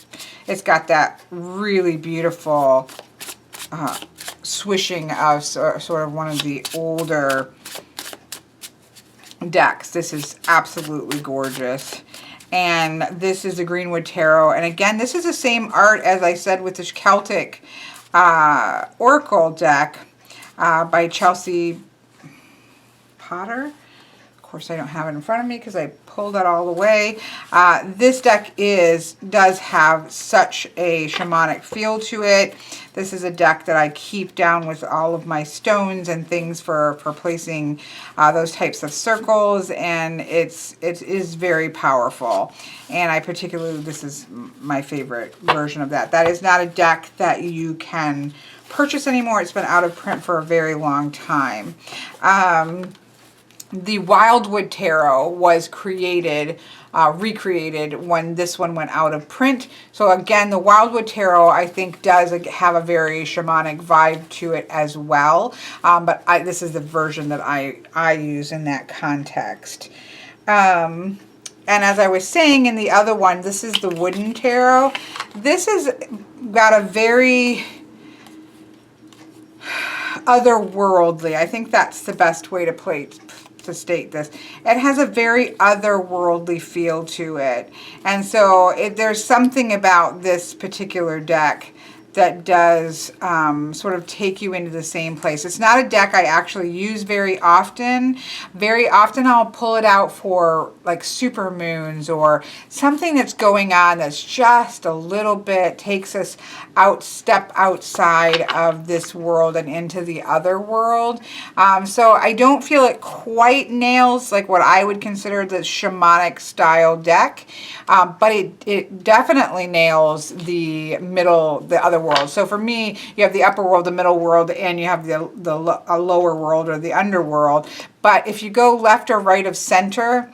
It's got that really beautiful swishing of sort of one of the older decks. This is absolutely gorgeous. And this is the Greenwood Tarot. And again, this is the same art as I said with this Celtic Oracle deck by Chelsea. Potter. Of course, I don't have it in front of me because I pulled it all away. This deck does have such a shamanic feel to it. This is a deck that I keep down with all of my stones and things for placing those types of circles, and it is very powerful. And I particularly, this is my favorite version of that. That is not a deck that you can purchase anymore. It's been out of print for a very long time. The Wildwood Tarot was recreated when this one went out of print. So again, the Wildwood Tarot, I think, does have a very shamanic vibe to it as well. But this is the version that I use in that context. And as I was saying in the other one, this is the Wooden Tarot. This has got a very otherworldly, I think that's the best way to state this. It has a very otherworldly feel to it. And so there's something about this particular deck that does sort of take you into the same place. It's not a deck I actually use very often. Very often I'll pull it out for like super moons or something that's going on that's just a little bit, takes us step outside of this world and into the other world. So I don't feel it quite nails like what I would consider the shamanic style deck, but it definitely nails the other world. So for me, you have the upper world, the middle world, and you have the lower world or the underworld. But if you go left or right of center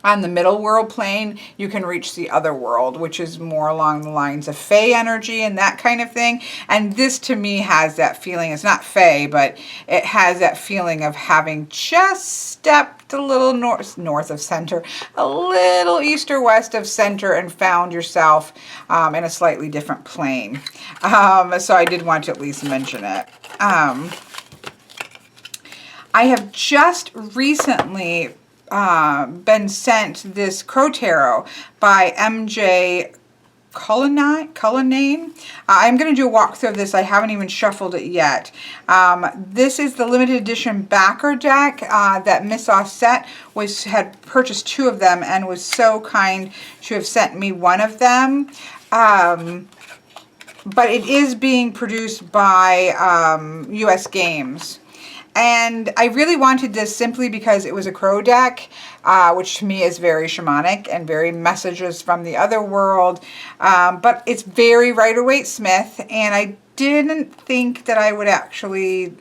on the middle world plane, you can reach the other world, which is more along the lines of Fae energy and that kind of thing. And this to me has that feeling. It's not Fae, but it has that feeling of having just stepped a little north of center, a little east or west of center, and found yourself in a slightly different plane. So I did want to at least mention it. I have just recently been sent this Crow Tarot by MJ Cullinane. I'm going to do a walkthrough of this. I haven't even shuffled it yet. This is the limited edition backer deck that Miss Offset had purchased 2 of them and was so kind to have sent me one of them. But it is being produced by US Games. And I really wanted this simply because it was a crow deck, which to me is very shamanic and very messages from the other world. But it's very Rider-Waite-Smith, and I didn't think that I would actually...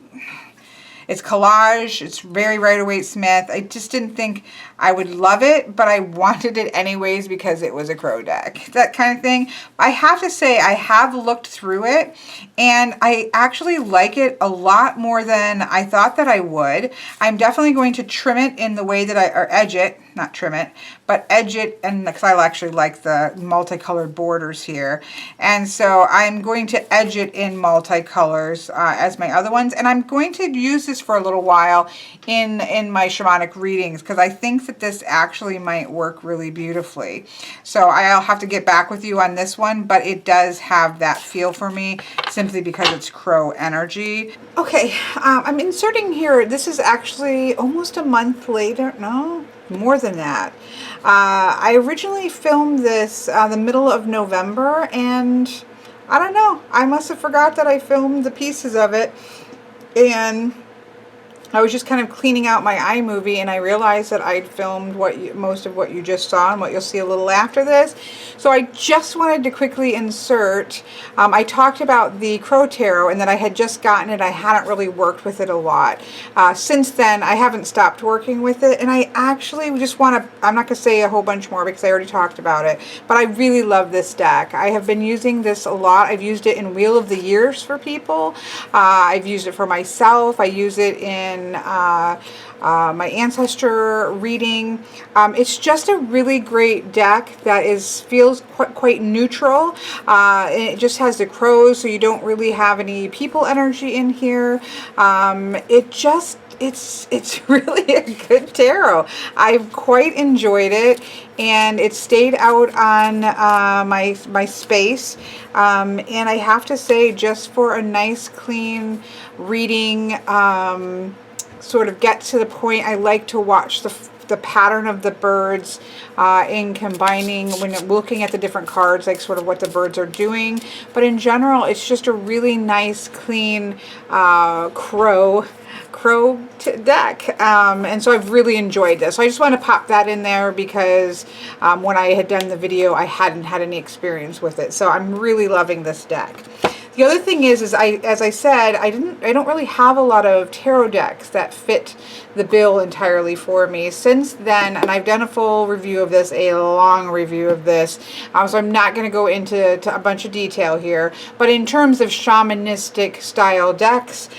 It's collage. It's very Rider-Waite-Smith. I just didn't think I would love it, but I wanted it anyways because it was a crow deck. That kind of thing. I have to say I have looked through it, and I actually like it a lot more than I thought that I would. I'm definitely going to trim it in the way that or edge it, not trim it, but edge it, and because I actually like the multicolored borders here. And so I'm going to edge it in multicolors as my other ones, and I'm going to use this for a little while in my shamanic readings because I think that this actually might work really beautifully. So I'll have to get back with you on this one, but it does have that feel for me simply because it's crow energy. Okay, I'm inserting here, this is actually almost a month later, no, more than that. I originally filmed this the middle of November, and I don't know, I must have forgot that I filmed the pieces of it, and I was just kind of cleaning out my iMovie, and I realized that I'd filmed most of what you just saw and what you'll see a little after this. So I just wanted to quickly insert, I talked about the Crow Tarot and that I had just gotten it. I hadn't really worked with it a lot. Since then, I haven't stopped working with it, and I actually just want to, I'm not going to say a whole bunch more because I already talked about it, but I really love this deck. I have been using this a lot. I've used it in Wheel of the Years for people. I've used it for myself. I use it in my ancestor reading. It's just a really great deck that feels quite neutral. It just has the crows, so you don't really have any people energy in here. It's really a good tarot. I've quite enjoyed it, and it stayed out on my space. And I have to say, just for a nice, clean reading, sort of get to the point. I like to watch the pattern of the birds in combining, when looking at the different cards, like sort of what the birds are doing. But in general, it's just a really nice, clean crow deck, and so I've really enjoyed this. So I just want to pop that in there because when I had done the video, I hadn't had any experience with it. So I'm really loving this deck. The other thing is as I said, I don't really have a lot of tarot decks that fit the bill entirely for me. Since then, and I've done a full review of this, a long review of this, so I'm not going to go into a bunch of detail here. But in terms of shamanistic style decks,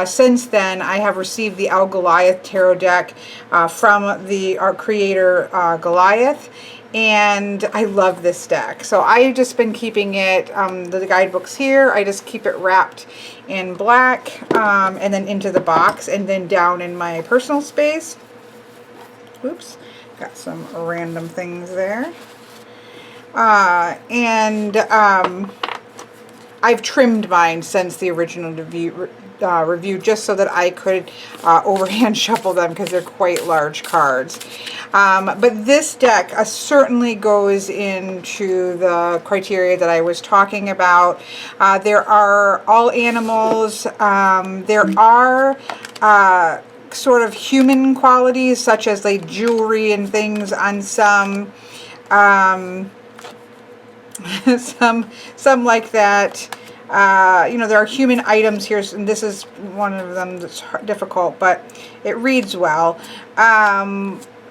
since then I have received the El Goliath tarot deck from our creator Goliath. And I love this deck. So I've just been keeping it, the guidebooks here, I just keep it wrapped in black, and then into the box, and then down in my personal space. Oops, got some random things there. I've trimmed mine since the original review just so that I could overhand shuffle them because they're quite large cards. But this deck certainly goes into the criteria that I was talking about. There are all animals. There are sort of human qualities, such as like jewelry and things on some. Some like that. You know, there are human items here, and this is one of them that's difficult, but it reads well.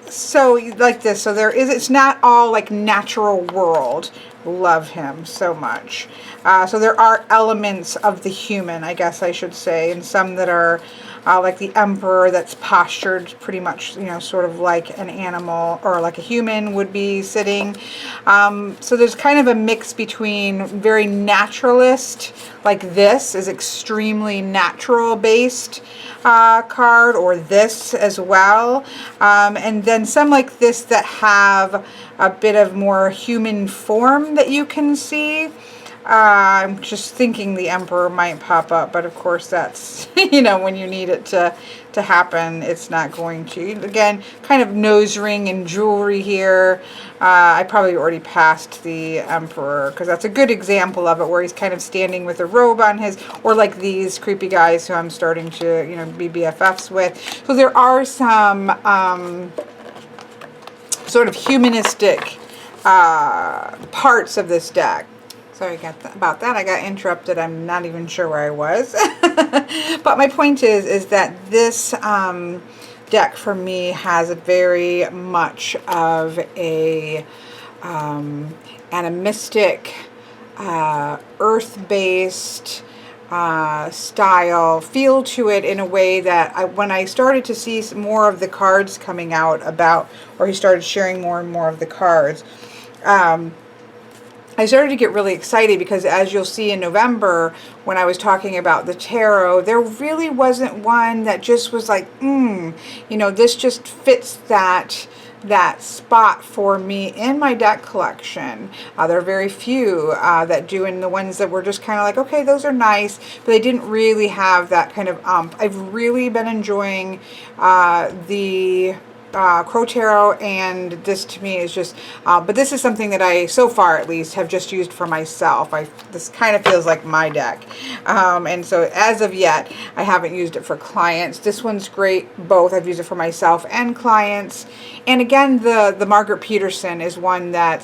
So like this, so there is, it's not all like natural world. Love him so much. So there are elements of the human, I guess I should say, and some that are like the emperor, that's postured pretty much, you know, sort of like an animal or like a human would be sitting. So there's kind of a mix between very naturalist, like this is extremely natural based card, or this as well. And then some like this that have a bit of more human form that you can see. I'm just thinking the Emperor might pop up, but of course that's, you know, when you need it to happen, it's not going to. Again, kind of nose ring and jewelry here. I probably already passed the Emperor because that's a good example of it, where he's kind of standing with a robe on his, or like these creepy guys who I'm starting to, you know, be BFFs with. So there are some sort of humanistic parts of this deck. Sorry about that. I got interrupted. I'm not even sure where I was. But my point is that this deck for me has very much of a animistic, earth-based style feel to it, in a way that when I started to see more of the cards coming out about, or he started sharing more and more of the cards, I started to get really excited, because as you'll see in November, when I was talking about the tarot, there really wasn't one that just was like, you know, this just fits that spot for me in my deck collection. There are very few that do, and the ones that were just kind of like, okay, those are nice, but they didn't really have that kind of I've really been enjoying the Crow Tarot, and this to me is just, but this is something that I, so far at least, have just used for myself. This kind of feels like my deck. And so as of yet, I haven't used it for clients. This one's great, both. I've used it for myself and clients. And again, the Margaret Peterson is one that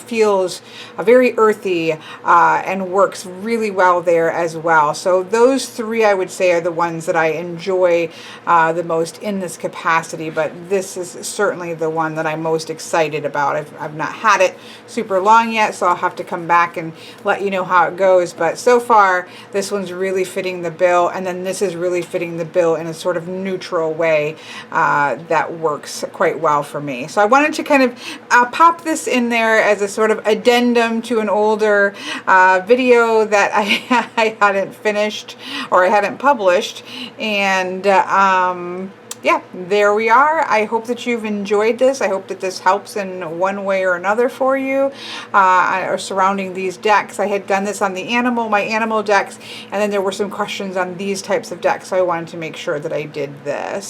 feels very earthy and works really well there as well. So those three, I would say, are the ones that I enjoy the most in this capacity, but this is certainly the one that I'm most excited about. I've not had it super long yet, so I'll have to come back and let you know how it goes. But so far, this one's really fitting the bill, and then this is really fitting the bill in a sort of neutral way that works quite well for me. So I wanted to kind of pop this in there as a sort of addendum to an older video that I hadn't finished, or I hadn't published, and yeah, there we are. I hope that you've enjoyed this. I hope that this helps in one way or another for you surrounding these decks. I had done this on my animal decks, and then there were some questions on these types of decks, so I wanted to make sure that I did this.